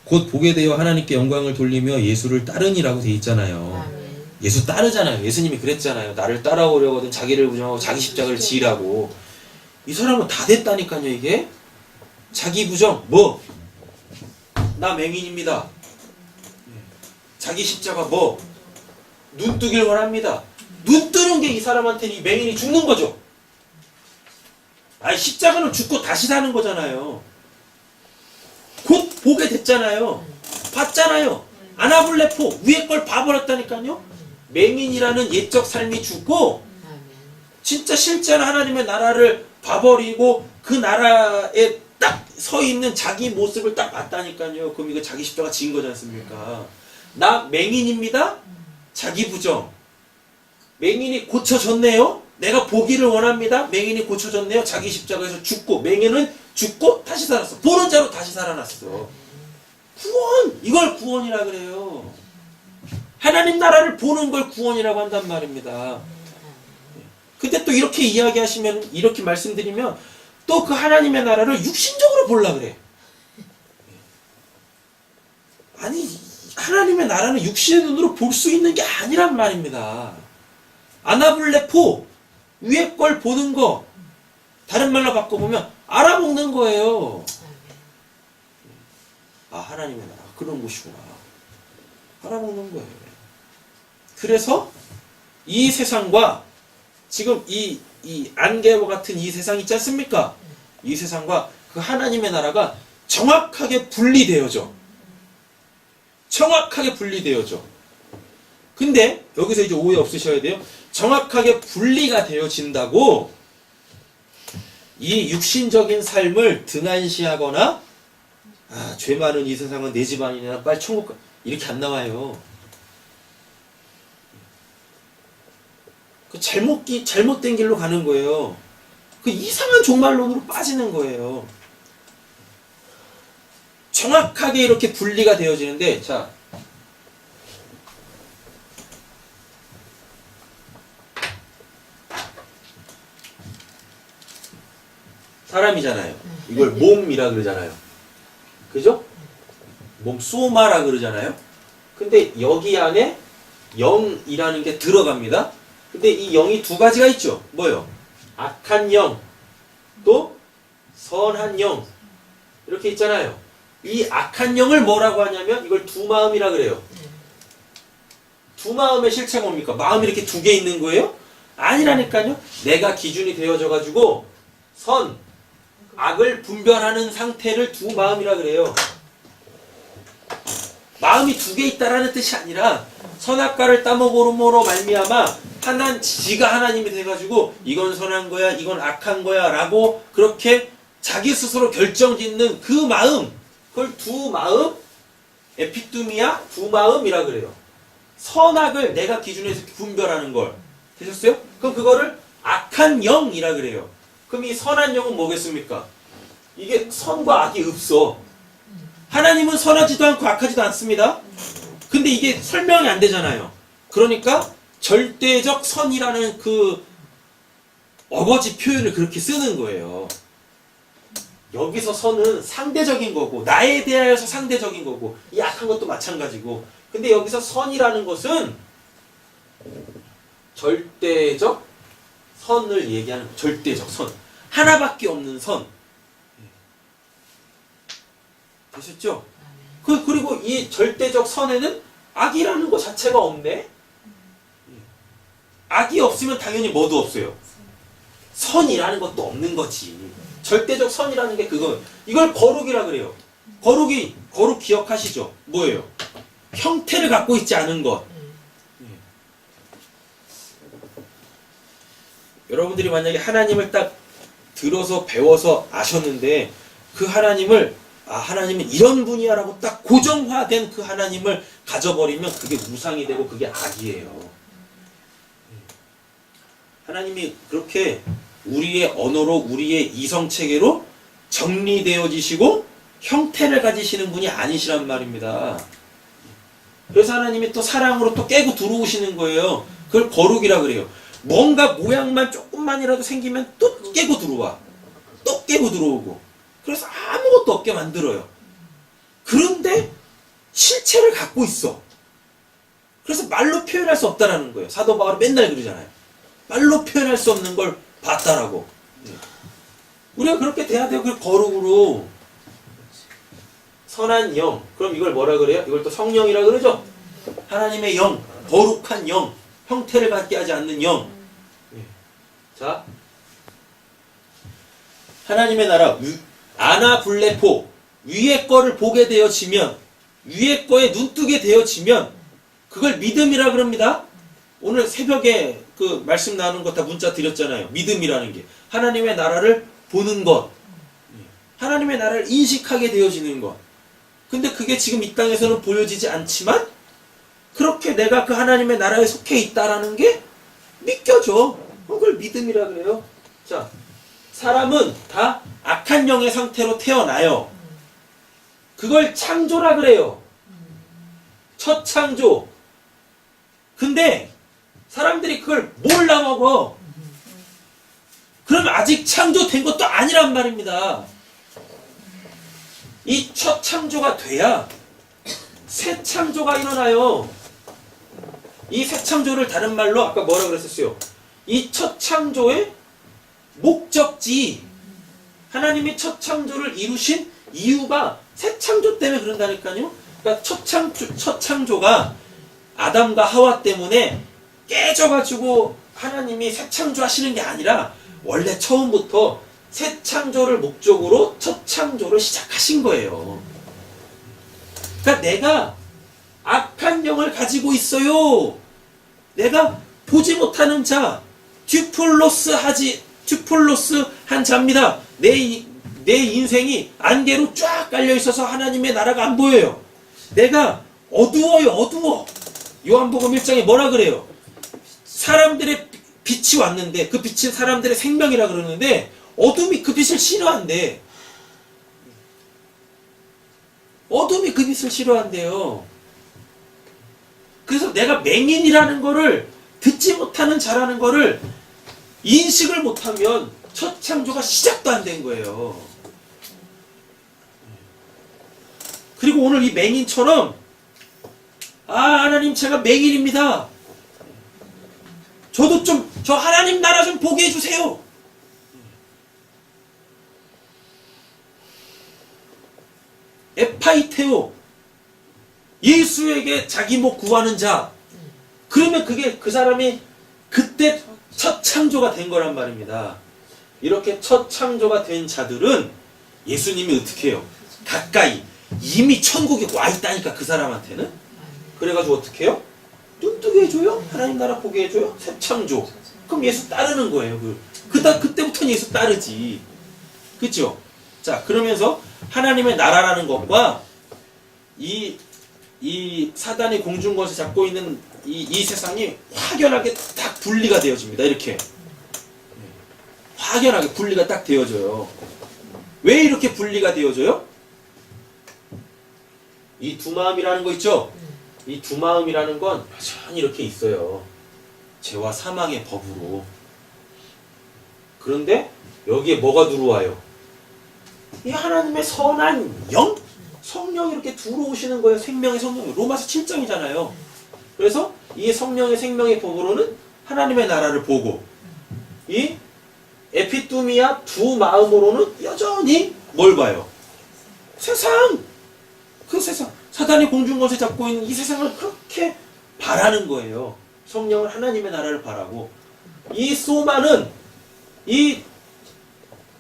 [SPEAKER 1] 곧 보게 되어 하나님께 영광을 돌리며 예수를 따르니라고 돼 있잖아요. 예수 따르잖아요. 예수님이 그랬잖아요. 나를 따라오려거든 자기를 부정하고 자기 십자가를 지으라고. 이 사람은 다 됐다니까요. 이게 자기 부정 뭐? 나 맹인입니다. 자기 십자가 뭐? 눈 뜨길 원합니다. 눈 뜨는 게 이 사람한테는 이 맹인이 죽는 거죠. 아니 십자가는 죽고 다시 사는 거잖아요. 곧 보게 됐잖아요. 봤잖아요. 아나블레포 위에 걸 봐버렸다니까요. 맹인이라는 옛적 삶이 죽고 진짜 실제는 하나님의 나라를 봐버리고 그 나라에 딱 서 있는 자기 모습을 딱 봤다니까요. 그럼 이거 자기 십자가 지은 거지 않습니까? 나 맹인입니다. 자기 부정. 맹인이 고쳐졌네요. 내가 보기를 원합니다. 맹인이 고쳐졌네요. 자기 십자가에서 죽고 맹인은 죽고 다시 살았어. 보는 자로 다시 살아났어. 구원! 이걸 구원이라 그래요. 하나님 나라를 보는 걸 구원이라고 한단 말입니다. 근데 또 이렇게 이야기하시면, 이렇게 말씀드리면 또 그 하나님의 나라를 육신적으로 보려 그래. 아니, 하나님의 나라는 육신의 눈으로 볼 수 있는 게 아니란 말입니다. 아나블레포, 위에 걸 보는 거, 다른 말로 바꿔보면 알아먹는 거예요. 아, 하나님의 나라 그런 곳이구나. 알아먹는 거예요. 그래서 이 세상과 지금 이 안개와 같은 이 세상 있지 않습니까? 이 세상과 그 하나님의 나라가 정확하게 분리되어져. 정확하게 분리되어져. 근데 여기서 이제 오해 없으셔야 돼요. 정확하게 분리가 되어진다고 이 육신적인 삶을 등한시하거나 죄 많은 이 세상은 내 집안이나 빨리 천국 가 이렇게 안 나와요. 그 잘못된 길로 가는 거예요. 그 이상한 종말론으로 빠지는 거예요. 정확하게 이렇게 분리가 되어지는데, 자, 사람이잖아요. 이걸 몸이라 그러잖아요. 그죠? 몸 소마라 그러잖아요. 근데 여기 안에 영이라는 게 들어갑니다. 근데 이 영이 두 가지가 있죠. 뭐요? 악한 영, 또 선한 영. 이렇게 있잖아요. 이 악한 영을 뭐라고 하냐면 이걸 두 마음이라 그래요. 두 마음의 실체가 뭡니까? 마음이 이렇게 두 개 있는 거예요? 아니라니까요. 내가 기준이 되어져 가지고 선, 악을 분별하는 상태를 두 마음이라 그래요. 마음이 두 개 있다라는 뜻이 아니라 선악과를 따먹음으로 말미암아 지가 하나님이 돼가지고 이건 선한 거야, 이건 악한 거야 라고 그렇게 자기 스스로 결정짓는 그 마음, 그걸 두 마음, 에피뚜미아 두 마음이라 그래요. 선악을 내가 기준에서 분별하는 걸. 되셨어요? 그럼 그거를 악한 영이라 그래요. 그럼 이 선한 영은 뭐겠습니까? 이게 선과 악이 없어. 하나님은 선하지도 않고 악하지도 않습니다. 근데 이게 설명이 안 되잖아요. 그러니까 절대적 선이라는 그 어거지 표현을 그렇게 쓰는 거예요. 여기서 선은 상대적인 거고 나에 대하여서 상대적인 거고 이 악한 것도 마찬가지고, 근데 여기서 선이라는 것은 절대적 선을 얘기하는 거예요. 절대적 선. 하나밖에 없는 선. 되셨죠? 그리고 이 절대적 선에는 악이라는 것 자체가 없네? 악이 없으면 당연히 뭐도 없어요. 선이라는 것도 없는 거지. 절대적 선이라는 게 그거. 이걸 거룩이라 그래요. 거룩 기억하시죠? 뭐예요? 형태를 갖고 있지 않은 것. 여러분들이 만약에 하나님을 딱 들어서 배워서 아셨는데 그 하나님을 하나님은 이런 분이야 라고 딱 고정화된 그 하나님을 가져버리면 그게 무상이 되고 그게 악이에요. 하나님이 그렇게 우리의 언어로 우리의 이성체계로 정리되어지시고 형태를 가지시는 분이 아니시란 말입니다. 그래서 하나님이 또 사랑으로 또 깨고 들어오시는 거예요. 그걸 거룩이라 그래요. 뭔가 모양만 조금만이라도 생기면 또 깨고 들어와. 또 깨고 들어오고. 그래서 아무것도 없게 만들어요. 그런데 실체를 갖고 있어. 그래서 말로 표현할 수 없다라는 거예요. 사도 바울이 맨날 그러잖아요. 말로 표현할 수 없는 걸 봤다라고. 우리가 그렇게 돼야 돼요. 그 거룩으로. 선한 영. 그럼 이걸 뭐라 그래요? 이걸 또 성령이라 그러죠? 하나님의 영. 거룩한 영. 형태를 갖게 하지 않는 영. 자, 하나님의 나라 아나블레포, 위의 거를 보게 되어지면, 위의 거에 눈뜨게 되어지면 그걸 믿음이라 그럽니다. 오늘 새벽에 그 말씀 나누는 거 다 문자 드렸잖아요. 믿음이라는 게 하나님의 나라를 보는 것, 하나님의 나라를 인식하게 되어지는 것. 근데 그게 지금 이 땅에서는 보여지지 않지만 그렇게 내가 그 하나님의 나라에 속해 있다라는 게 믿겨져. 그걸 믿음이라 그래요. 자, 사람은 다 악한 영의 상태로 태어나요. 그걸 창조라 그래요. 첫 창조. 근데 사람들이 그걸 몰라 먹어. 그럼 아직 창조된 것도 아니란 말입니다. 이 첫 창조가 돼야 새 창조가 일어나요. 이 새 창조를 다른 말로 아까 뭐라 그랬었어요? 이 첫 창조의 목적지. 하나님이 첫 창조를 이루신 이유가 새 창조 때문에 그런다니까요. 그러니까 첫 창조가 아담과 하와 때문에 깨져가지고 하나님이 새 창조하시는 게 아니라 원래 처음부터 새 창조를 목적으로 첫 창조를 시작하신 거예요. 그러니까 내가 악한 영을 가지고 있어요. 내가 보지 못하는 자, 듀플로스한 자입니다. 내 인생이 안개로 쫙 깔려 있어서 하나님의 나라가 안 보여요. 내가 어두워요, 어두워. 요한복음 1장에 뭐라 그래요? 사람들의 빛이 왔는데 그 빛은 사람들의 생명이라 그러는데 어둠이 그 빛을 싫어한대. 어둠이 그 빛을 싫어한대요. 그래서 내가 맹인이라는 거를 듣지 못하는 자라는 거를 인식을 못하면 첫 창조가 시작도 안 된 거예요. 그리고 오늘 이 맹인처럼 하나님 제가 맹인입니다. 저도 좀 저 하나님 나라 좀 보게 해주세요. 에파이테오, 예수에게 자기 목 구하는 자. 그러면 그게 그 사람이 그때 첫 창조가 된 거란 말입니다. 이렇게 첫 창조가 된 자들은 예수님이 어떻게 해요? 가까이 이미 천국에 와 있다니까 그 사람한테는. 그래가지고 어떻게 해요? 눈 뜨게 해줘요? 하나님 나라 보게 해줘요? 새 창조. 그럼 예수 따르는 거예요. 그때부터는 예수 따르지. 그쵸? 자, 그러면서 하나님의 나라라는 것과 이 사단이 공중권세 잡고 있는 이 세상이 확연하게 딱 분리가 되어집니다. 이렇게. 확연하게 분리가 딱 되어져요. 왜 이렇게 분리가 되어져요? 이 두 마음이라는 거 있죠? 이 두 마음이라는 건 여전히 이렇게 있어요. 죄와 사망의 법으로. 그런데 여기에 뭐가 들어와요? 이 하나님의 선한 영? 성령이 이렇게 들어오시는 거예요. 생명의 성령이. 로마서 7장이잖아요. 그래서 이 성령의 생명의 법으로는 하나님의 나라를 보고 이 에피뚜미아 두 마음으로는 여전히 뭘 봐요? 세상! 그 세상. 사단이 공중권세 잡고 있는 이 세상을 그렇게 바라는 거예요. 성령을 하나님의 나라를 바라고. 이 소마는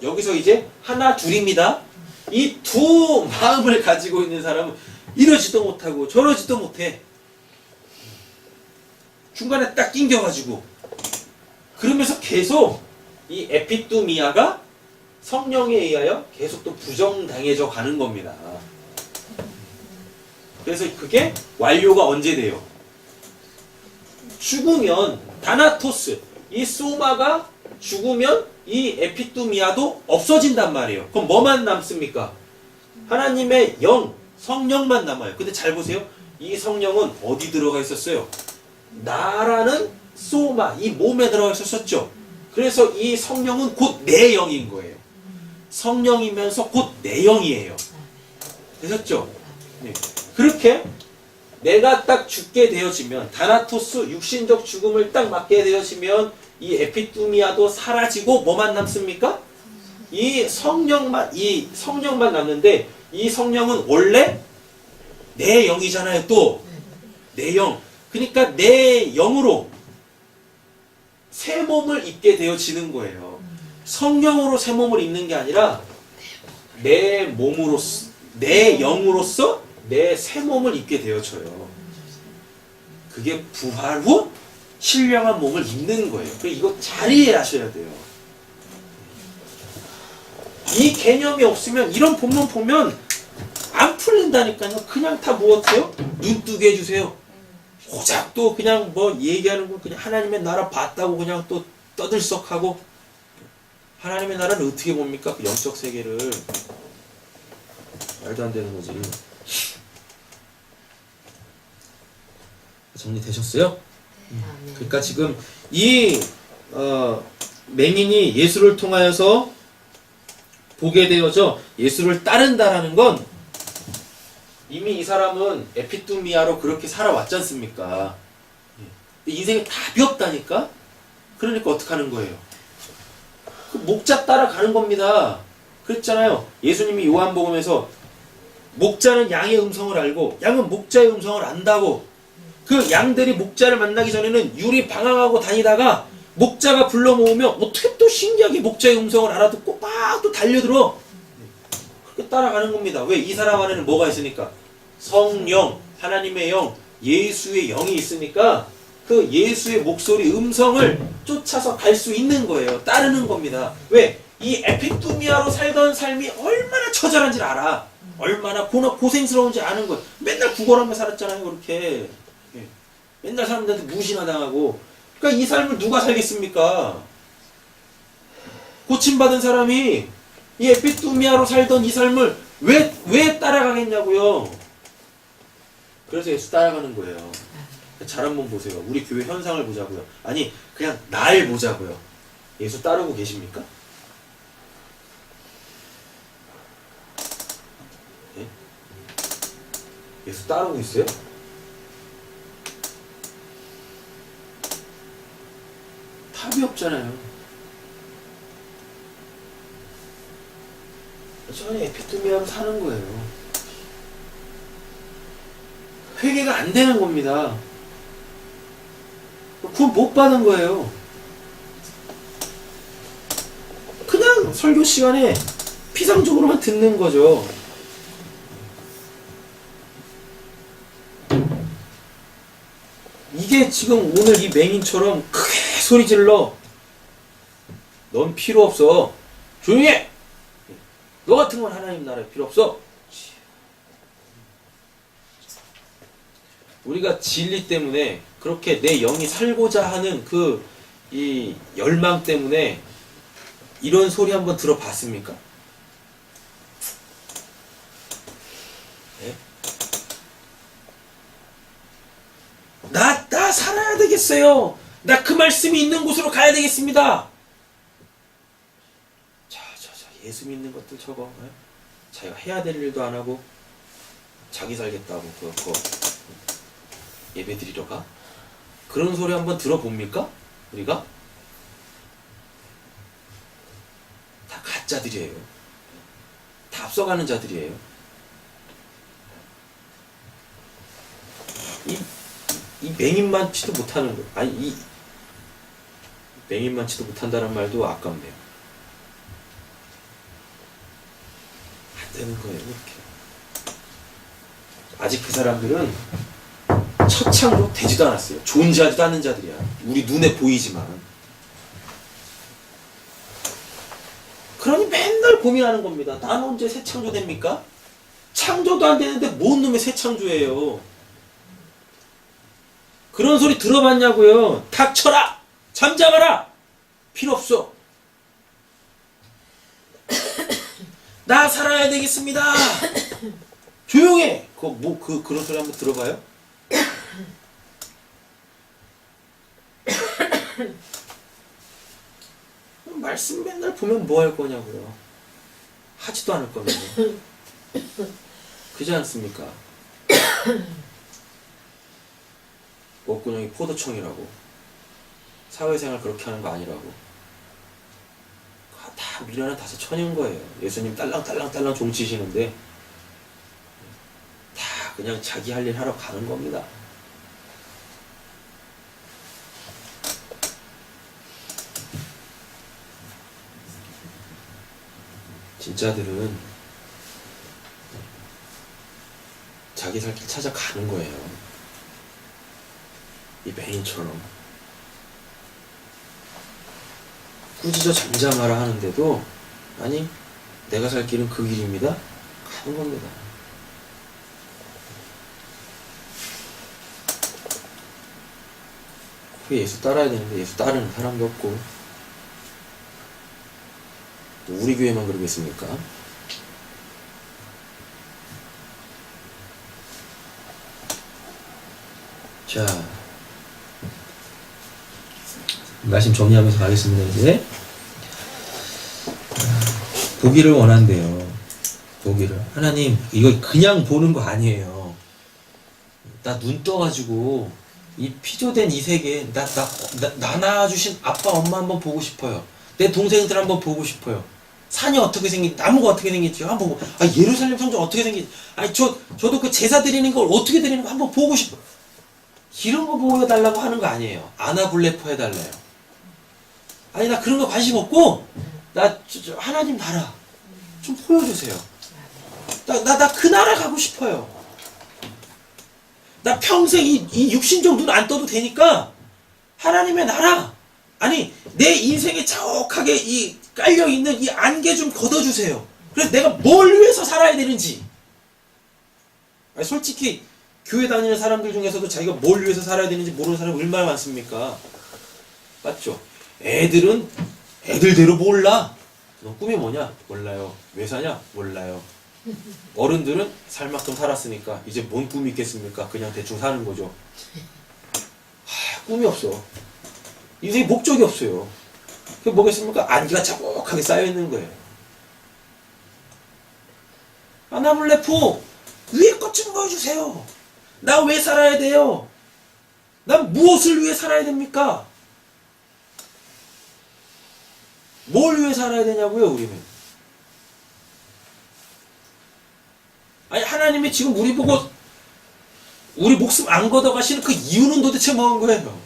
[SPEAKER 1] 여기서 이제 하나 둘입니다. 이 두 마음을 가지고 있는 사람은 이러지도 못하고 저러지도 못해. 중간에 딱 낑겨가지고. 그러면서 계속 이 에피뚜미아가 성령에 의하여 계속 또 부정당해져 가는 겁니다. 그래서 그게 완료가 언제 돼요? 죽으면 다나토스, 이 소마가 죽으면 이 에피뚜미아도 없어진단 말이에요. 그럼 뭐만 남습니까? 하나님의 영, 성령만 남아요. 근데 잘 보세요. 이 성령은 어디 들어가 있었어요? 나라는 소마, 이 몸에 들어가 있었죠. 그래서 이 성령은 곧 내 영인 거예요. 성령이면서 곧 내 영이에요. 되셨죠? 네. 그렇게 내가 딱 죽게 되어지면, 다나토스 육신적 죽음을 딱 맞게 되어지면 이 에피뚜미아도 사라지고 뭐만 남습니까? 이 성령만 남는데, 이 성령은 원래 내 영이잖아요. 또 내 영. 그러니까 내 영으로 새 몸을 입게 되어지는 거예요. 성령으로 새 몸을 입는 게 아니라 내 몸으로서, 내 영으로서 내 새 몸을 입게 되어져요. 그게 부활 후 신령한 몸을 입는 거예요. 그래서 이거 잘 이해하셔야 돼요. 이 개념이 없으면 이런 본문 보면 안 풀린다니까요. 그냥 다 뭐 어때요? 눈 뜨게 해주세요. 고작 또 그냥 뭐 얘기하는 거 그냥 하나님의 나라 봤다고 그냥 또 떠들썩하고 하나님의 나라를 어떻게 봅니까? 그 영적 세계를. 말도 안 되는 거지. 정리되셨어요? 그러니까 지금 이 맹인이 예수를 통하여서 보게 되어져 예수를 따른다라는 건 이미 이 사람은 에피투미아로 그렇게 살아왔지 않습니까? 인생에 답이 없다니까? 그러니까 어떡하는 거예요? 그 목자 따라가는 겁니다. 그랬잖아요. 예수님이 요한복음에서 목자는 양의 음성을 알고 양은 목자의 음성을 안다고. 그 양들이 목자를 만나기 전에는 유리 방황하고 다니다가 목자가 불러 모으면 어떻게 또 신기하게 목자의 음성을 알아듣고 막 또 달려들어. 그렇게 따라가는 겁니다. 왜? 이 사람 안에는 뭐가 있으니까? 성령, 하나님의 영, 예수의 영이 있으니까 그 예수의 목소리, 음성을 쫓아서 갈 수 있는 거예요. 따르는 겁니다. 왜? 이 에피투미아로 살던 삶이 얼마나 처절한지를 알아. 얼마나 고생스러운지 아는 거예요. 맨날 구걸하며 살았잖아요. 그렇게. 맨날 사람들한테 무시나 당하고. 그러니까 이 삶을 누가 살겠습니까? 고침받은 사람이 이 에피투미아로 살던 이 삶을 왜 따라가겠냐고요. 그래서 예수 따라가는 거예요. 잘 한번 보세요. 우리 교회 현상을 보자고요. 아니 그냥 날 보자고요. 예수 따르고 계십니까? 예? 예수 따르고 있어요? 답이 없잖아요. 저는 에피투미아로 사는 거예요. 회개가 안 되는 겁니다. 구원 못 받은 거예요. 그냥 설교 시간에 피상적으로만 듣는 거죠. 이게 지금 오늘 이 맹인처럼 크게 소리 질러. 넌 필요 없어. 조용히 해. 너 같은 건 하나님 나라에 필요 없어. 우리가 진리 때문에 그렇게 내 영이 살고자 하는 이 열망 때문에 이런 소리 한번 들어봤습니까? 네? 나 살아야 되겠어요. 나 그 말씀이 있는 곳으로 가야 되겠습니다. 자, 예수 믿는 것들 저거. 네? 자기가 해야 될 일도 안 하고 자기 살겠다고 그거 예배 드리러 가? 그런 소리 한번 들어봅니까? 우리가? 다 가짜들이에요. 다 앞서가는 자들이에요. 이 맹인만치도 못하는 거. 아니 이 맹인만치도 못한다는 말도 아깝네요. 안 되는 거예요. 이렇게. 아직 그 사람들은 첫창조 되지도 않았어요. 존재하지도 않는 자들이야. 우리 눈에 보이지만. 그러니 맨날 고민하는 겁니다. 난 언제 새 창조 됩니까? 창조도 안 되는데 뭔 놈의 새 창조예요. 그런 소리 들어봤냐고요. 닥쳐라! 잠잠하라! 필요 없어. 나 살아야 되겠습니다. 조용해. 그런 소리 한번 들어봐요. 말씀 맨날 보면 뭐 할 거냐고요. 하지도 않을 거면요. 그지 않습니까? 목구멍이 포도청이라고. 사회생활 그렇게 하는 거 아니라고. 다 미련한 다섯 천인 거예요. 예수님 딸랑딸랑 종치시는데 다 그냥 자기 할 일 하러 가는 겁니다. 진짜들은 자기 살 길 찾아가는 거예요. 이 맹인처럼 꾸짖어 잠잠하라 하는데도 아니 내가 살 길은 그 길입니다. 가는 겁니다. 그 예수 따라야 되는데 예수 따르는 사람도 없고 우리 교회만 그러겠습니까? 자, 말씀 정리하면서 가겠습니다. 이제 보기를 원한대요. 보기를. 하나님, 이거 그냥 보는 거 아니에요. 나 눈 떠가지고 이 피조된 이 세계, 나 낳아주신 아빠 엄마 한번 보고 싶어요. 내 동생들 한번 보고 싶어요. 산이 어떻게 생긴지, 나무가 어떻게 생긴지 한번 보고, 예루살렘 성전 어떻게 생긴지, 저도 그 제사 드리는 걸 어떻게 드리는 거 한번 보고 싶어요. 이런 거 보여달라고 하는 거 아니에요. 아나블레포 해달래요. 아니, 나 그런 거 관심 없고, 하나님 나라 좀 보여주세요. 나 그 나라 가고 싶어요. 나 평생 이 육신 정도는 안 떠도 되니까, 하나님의 나라, 아니, 내 인생에 자욱하게 이 깔려있는 이 안개 좀 걷어주세요. 그래서 내가 뭘 위해서 살아야 되는지. 아니, 솔직히, 교회 다니는 사람들 중에서도 자기가 뭘 위해서 살아야 되는지 모르는 사람이 얼마나 많습니까? 맞죠? 애들은 애들대로 몰라. 너 꿈이 뭐냐? 몰라요. 왜 사냐? 몰라요. 어른들은 살 만큼 살았으니까 이제 뭔 꿈이 있겠습니까? 그냥 대충 사는 거죠. 꿈이 없어. 인생에 목적이 없어요. 그게 뭐겠습니까? 안개가 자욱하게 쌓여있는 거예요. 아나블레포 위에 것 좀 보여주세요. 나 왜 살아야 돼요? 난 무엇을 위해 살아야 됩니까? 뭘 위해 살아야 되냐고요, 우리는. 아니, 하나님이 지금 우리 보고 우리 목숨 안 걷어가시는 그 이유는 도대체 뭐한 거예요?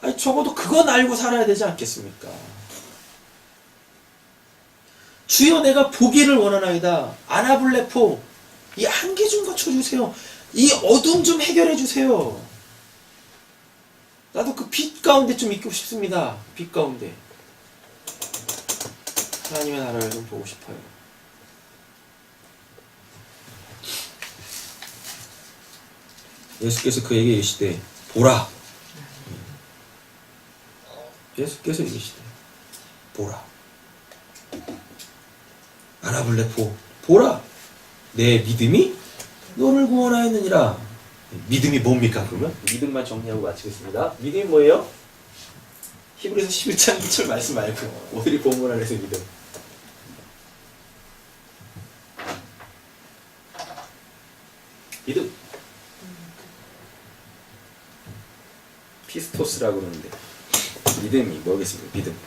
[SPEAKER 1] 아니, 적어도 그건 알고 살아야 되지 않겠습니까? 주여, 내가 보기를 원하나이다. 아나블레포, 이 한계 좀 거쳐주세요. 이 어둠 좀 해결해 주세요. 나도 그 빛 가운데 좀 있고 싶습니다. 빛 가운데. 하나님의 나라를 좀 보고 싶어요. 예수께서 그에게 이르시되 보라. 예수께서 이르시되 보라. 아나블레포, 보라. 내 믿음이 너를 구원하였느니라. 믿음이 뭡니까, 그러면? 믿음만 정리하고 마치겠습니다. 믿음이 뭐예요? 히브리서 11장 2절 말씀 말고 오늘이 본문 안에서 믿음. 믿음. 피스토스라고 그러는데 믿음이 뭐겠습니까? 믿음.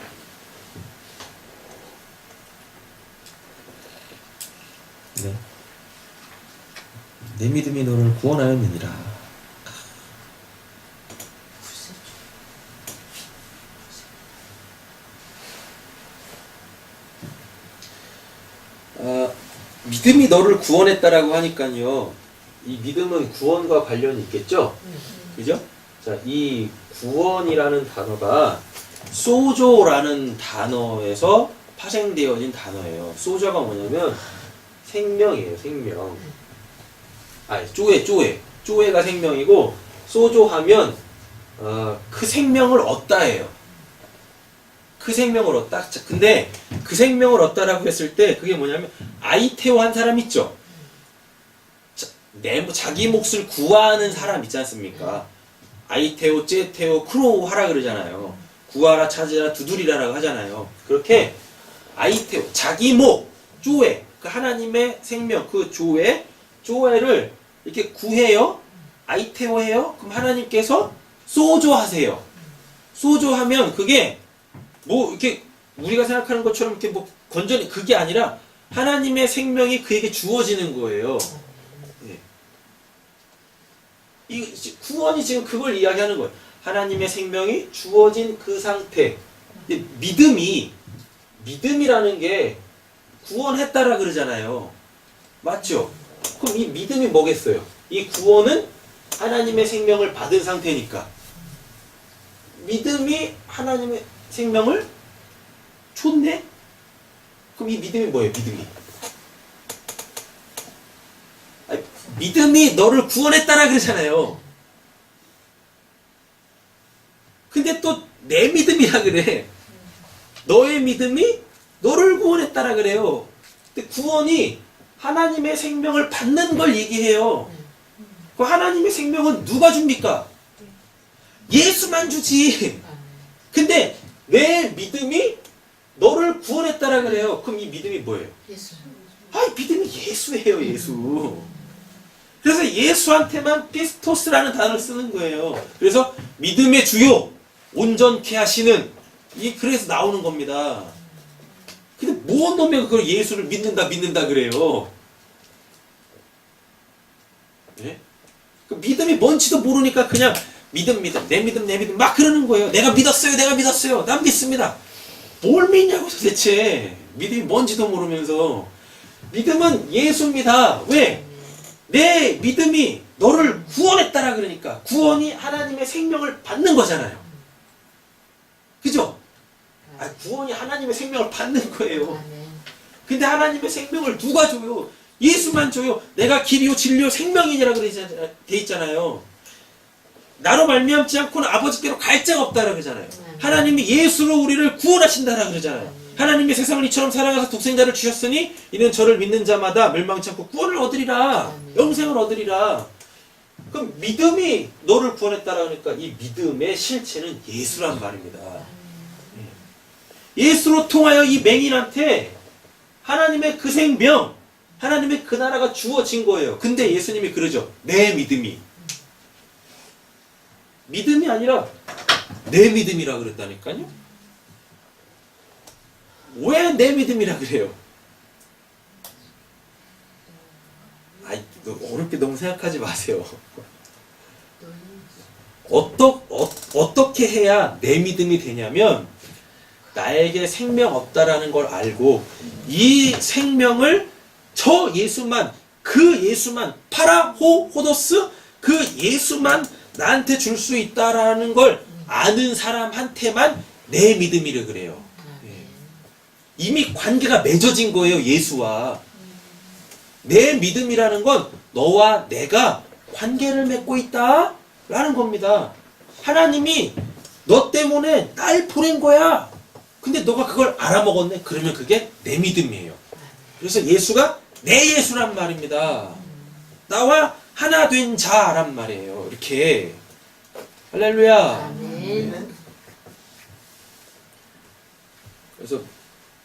[SPEAKER 1] 네. 내 믿음이 너를 구원하였느니라. 믿음이 너를 구원했다라고 하니까요. 이 믿음은 구원과 관련이 있겠죠? 그죠? 자, 이 구원이라는 단어가 소조라는 단어에서 파생되어진 단어예요. 소조가 뭐냐면 생명이에요, 생명. 쪼에가 생명이고, 소조하면 그 생명을 얻다예요. 그 생명을 얻다. 자, 근데 그 생명을 얻다라고 했을 때 그게 뭐냐면 아이테오 한 사람 있죠. 자기 몫을 구하는 사람 있지 않습니까? 아이테오, 째테오, 크로우 하라 그러잖아요. 구하라, 찾으라, 두드리라라고 하잖아요. 그렇게 아이테오, 자기 목, 쪼에, 그 하나님의 생명, 그 쪼에를 이렇게 구해요. 아이테오 해요. 그럼 하나님께서 소조하세요. 소조하면 그게 뭐 이렇게 우리가 생각하는 것처럼 이렇게 뭐 건전히 그게 아니라 하나님의 생명이 그에게 주어지는 거예요. 네. 이 구원이 지금 그걸 이야기하는 거예요. 하나님의 생명이 주어진 그 상태. 믿음이라는 게 구원했다라 그러잖아요. 맞죠? 그럼 이 믿음이 뭐겠어요? 이 구원은 하나님의 생명을 받은 상태니까. 믿음이 하나님의 생명을 줬네? 그럼 이 믿음이 뭐예요? 믿음이 너를 구원했다라 그러잖아요. 근데 또 내 믿음이라 그래. 너의 믿음이 구원했다라 그래요. 근데 구원이 하나님의 생명을 받는 걸 얘기해요. 그 하나님의 생명은 누가 줍니까? 예수만 주지. 근데 내 믿음이 너를 구원했다라 그래요. 그럼 이 믿음이 뭐예요?
[SPEAKER 2] 예수.
[SPEAKER 1] 이 믿음이 예수예요, 예수. 그래서 예수한테만 피스토스라는 단어를 쓰는 거예요. 그래서 믿음의 주요, 온전케 하시는, 그래서 나오는 겁니다. 근데 뭔 놈이 그걸 예수를 믿는다 그래요? 예? 그 믿음이 뭔지도 모르니까 그냥 믿음, 내 믿음 막 그러는 거예요. 내가 믿었어요. 난 믿습니다. 뭘 믿냐고 도대체. 믿음이 뭔지도 모르면서. 믿음은 예수입니다. 왜? 내 믿음이 너를 구원했다라 그러니까. 구원이 하나님의 생명을 받는 거잖아요. 그죠? 구원이 하나님의 생명을 받는 거예요. 근데 하나님의 생명을 누가 줘요? 예수만 줘요. 내가 길이요 진리요 생명이니라 돼 있잖아요. 나로 말미암지 않고는 아버지께로 갈 자가 없다라 그러잖아요. 하나님이 예수로 우리를 구원하신다라 그러잖아요. 하나님이 세상을 이처럼 사랑하사 독생자를 주셨으니 이는 저를 믿는 자마다 멸망치 않고 구원을 얻으리라. 영생을 얻으리라. 그럼 믿음이 너를 구원했다라 그러니까 이 믿음의 실체는 예수란 말입니다. 예수로 통하여 이 맹인한테 하나님의 그 생명, 하나님의 그 나라가 주어진 거예요. 근데 예수님이 그러죠. 내 믿음이. 믿음이 아니라 내 믿음이라 그랬다니까요. 왜 내 믿음이라 그래요? 어렵게 너무 생각하지 마세요. 어떻게 해야 내 믿음이 되냐면 나에게 생명 없다라는 걸 알고 이 생명을 저 예수만, 그 예수만, 파라호호도스 그 예수만 나한테 줄 수 있다라는 걸 아는 사람한테만 내 믿음이라 그래요. 이미 관계가 맺어진 거예요, 예수와. 내 믿음이라는 건 너와 내가 관계를 맺고 있다라는 겁니다. 하나님이 너 때문에 날 보낸 거야. 근데 너가 그걸 알아먹었네. 그러면 그게 내 믿음이에요. 그래서 예수가 내 예수란 말입니다. 나와 하나 된 자란 말이에요. 이렇게. 할렐루야.
[SPEAKER 2] 아멘.
[SPEAKER 1] 그래서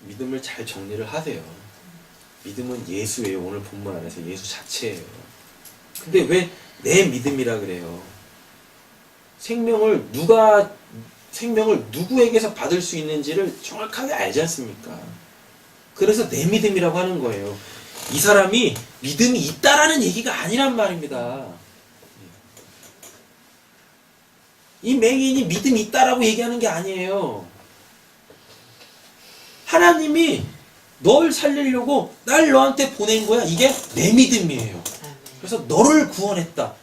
[SPEAKER 1] 믿음을 잘 정리를 하세요. 믿음은 예수예요. 오늘 본문 안에서 예수 자체예요. 근데 왜 내 믿음이라 그래요? 생명을 누구에게서 받을 수 있는지를 정확하게 알지 않습니까? 그래서 내 믿음이라고 하는 거예요. 이 사람이 믿음이 있다라는 얘기가 아니란 말입니다. 이 맹인이 믿음이 있다라고 얘기하는 게 아니에요. 하나님이 널 살리려고 날 너한테 보낸 거야. 이게 내 믿음이에요. 그래서 너를 구원했다.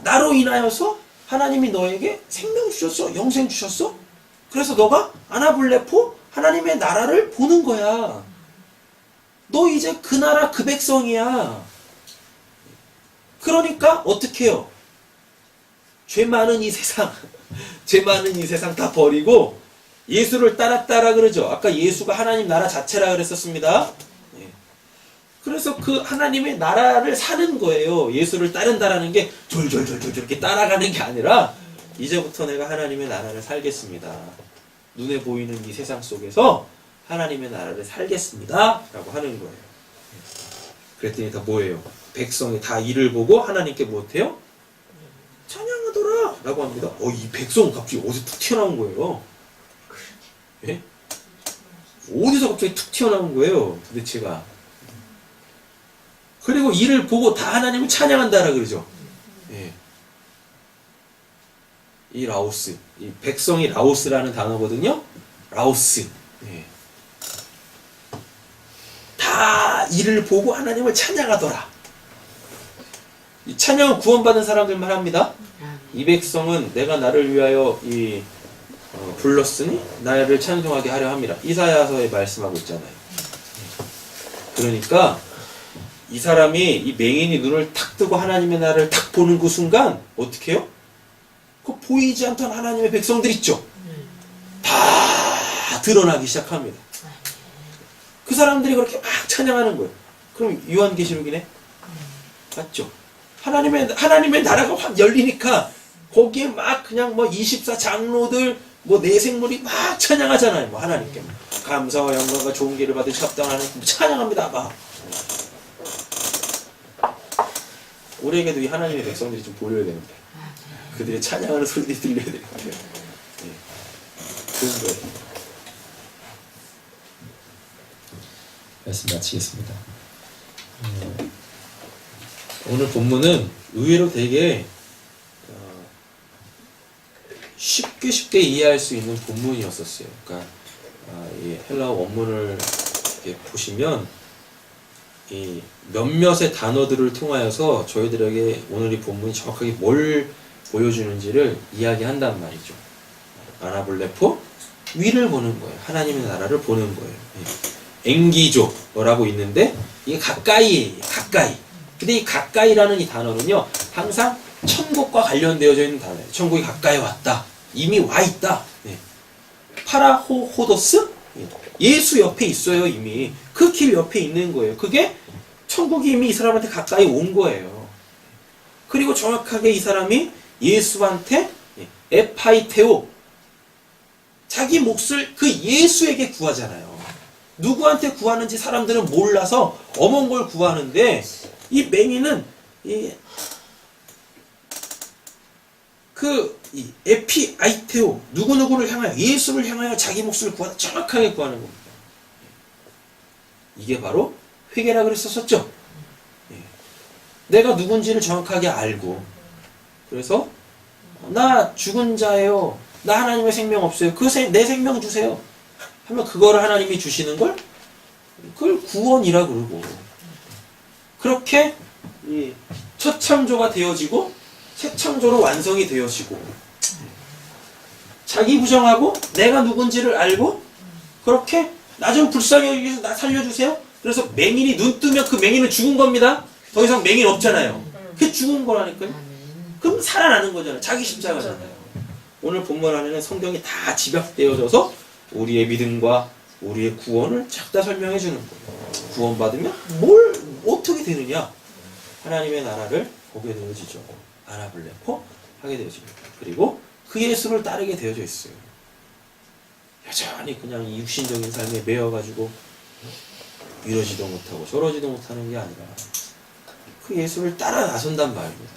[SPEAKER 1] 나로 인하여서 하나님이 너에게 생명 주셨어. 영생 주셨어. 그래서 너가 아나블레포 하나님의 나라를 보는 거야. 너 이제 그 나라 그 백성이야. 그러니까 어떻게 해요? 죄 많은 이 세상 다 버리고 예수를 따랐다라 그러죠. 아까 예수가 하나님 나라 자체라 그랬었습니다. 그래서 그 하나님의 나라를 사는 거예요. 예수를 따른다라는 게 졸졸졸졸 이렇게 따라가는 게 아니라 이제부터 내가 하나님의 나라를 살겠습니다. 눈에 보이는 이 세상 속에서 하나님의 나라를 살겠습니다. 라고 하는 거예요. 그랬더니 다 뭐예요? 백성이 다 이를 보고 하나님께 못해요? 찬양하더라! 라고 합니다. 이 백성은 갑자기 어디서 툭 튀어나온 거예요. 예? 어디서 갑자기 툭 튀어나온 거예요, 도대체가. 그리고 이를 보고 다 하나님을 찬양한다라 그러죠. 예. 이 라오스, 이 백성이 라오스라는 단어거든요. 라오스. 예. 다 이를 보고 하나님을 찬양하더라. 이 찬양은 구원받은 사람들만 합니다. 이 백성은 내가 나를 위하여 불렀으니 나를 찬송하게 하려 합니다. 이사야서에 말씀하고 있잖아요. 그러니까 이 사람이, 이 맹인이 눈을 탁 뜨고 하나님의 나라를 탁 보는 그 순간 어떻게 해요? 그 보이지 않던 하나님의 백성들 있죠? 다 드러나기 시작합니다. 그 사람들이 그렇게 막 찬양하는 거예요. 그럼 요한계시록이네? 맞죠? 하나님의 나라가 확 열리니까 거기에 막 그냥 뭐 24장로들 뭐 내생물이 막 찬양하잖아요. 뭐 하나님께 감사와 영광과 좋은 길을 받으시 합당하는 찬양합니다. 막 우리에게도 이 하나님의 백성들이 좀 보여야 되는데 그들의 찬양하는 소리들이 들려야 되는데 그런 거예요. 말씀 마치겠습니다. 오늘 본문은 의외로 되게 쉽게 이해할 수 있는 본문이었었어요. 그러니까 이 헬라어 원문을 이렇게 보시면 이 몇몇의 단어들을 통하여서 저희들에게 오늘 이 본문이 정확하게 뭘 보여주는지를 이야기한단 말이죠. 아나블레포 위를 보는 거예요. 하나님의 나라를 보는 거예요. 엥기조라고 있는데 이게 가까이. 근데 이 가까이라는 이 단어는요 항상 천국과 관련되어져 있는 단어예요. 천국이 가까이 왔다. 이미 와 있다. 파라호호도스 예수 옆에 있어요. 이미 그 길 옆에 있는 거예요. 그게 천국이 이미 이 사람한테 가까이 온 거예요. 그리고 정확하게 이 사람이 예수한테 에파이테오 자기 몫을 그 예수에게 구하잖아요. 누구한테 구하는지 사람들은 몰라서 어머운 걸 구하는데 이 맹인은 이 에피아이테오 누구누구를 향하여 예수를 향하여 자기 몫을 구하다 정확하게 구하는 겁니다. 이게 바로 회개라 그랬었죠. 내가 누군지를 정확하게 알고 그래서 나 죽은 자예요. 나 하나님의 생명 없어요. 내 생명 주세요. 하면 그거를 하나님이 주시는 걸 그걸 구원이라 그러고 그렇게 이 첫 창조가 되어지고 새 창조로 완성이 되어지고 자기 부정하고 내가 누군지를 알고 그렇게 나 좀 불쌍히 여기서 나 살려주세요. 그래서 맹인이 눈 뜨면 그 맹인은 죽은 겁니다. 더 이상 맹인 없잖아요. 그게 죽은 거라니까요. 그럼 살아나는 거잖아요. 자기 십자가잖아요. 오늘 본문 안에는 성경이 다 집약되어져서 우리의 믿음과 우리의 구원을 작다 설명해 주는 거예요. 구원받으면 뭘 어떻게 되느냐? 하나님의 나라를 보게 되어지죠. 아나블레포 하게 되어집니다. 그리고 그 예수를 따르게 되어져 있어요. 여전히 그냥 이 육신적인 삶에 매여가지고 이러지도 못하고 저러지도 못하는 게 아니라 그 예수를 따라 나선단 말입니다.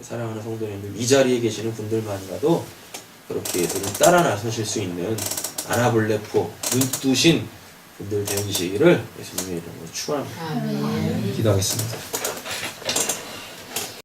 [SPEAKER 1] 사랑하는 성도님들, 이 자리에 계시는 분들만이라도 그렇게 예수를 따라 나서실 수 있는 아나블레포 눈 뜨신 분들 되시기를 예수님의 이름으로 축원합니다.
[SPEAKER 2] 아멘.
[SPEAKER 1] 기도하겠습니다.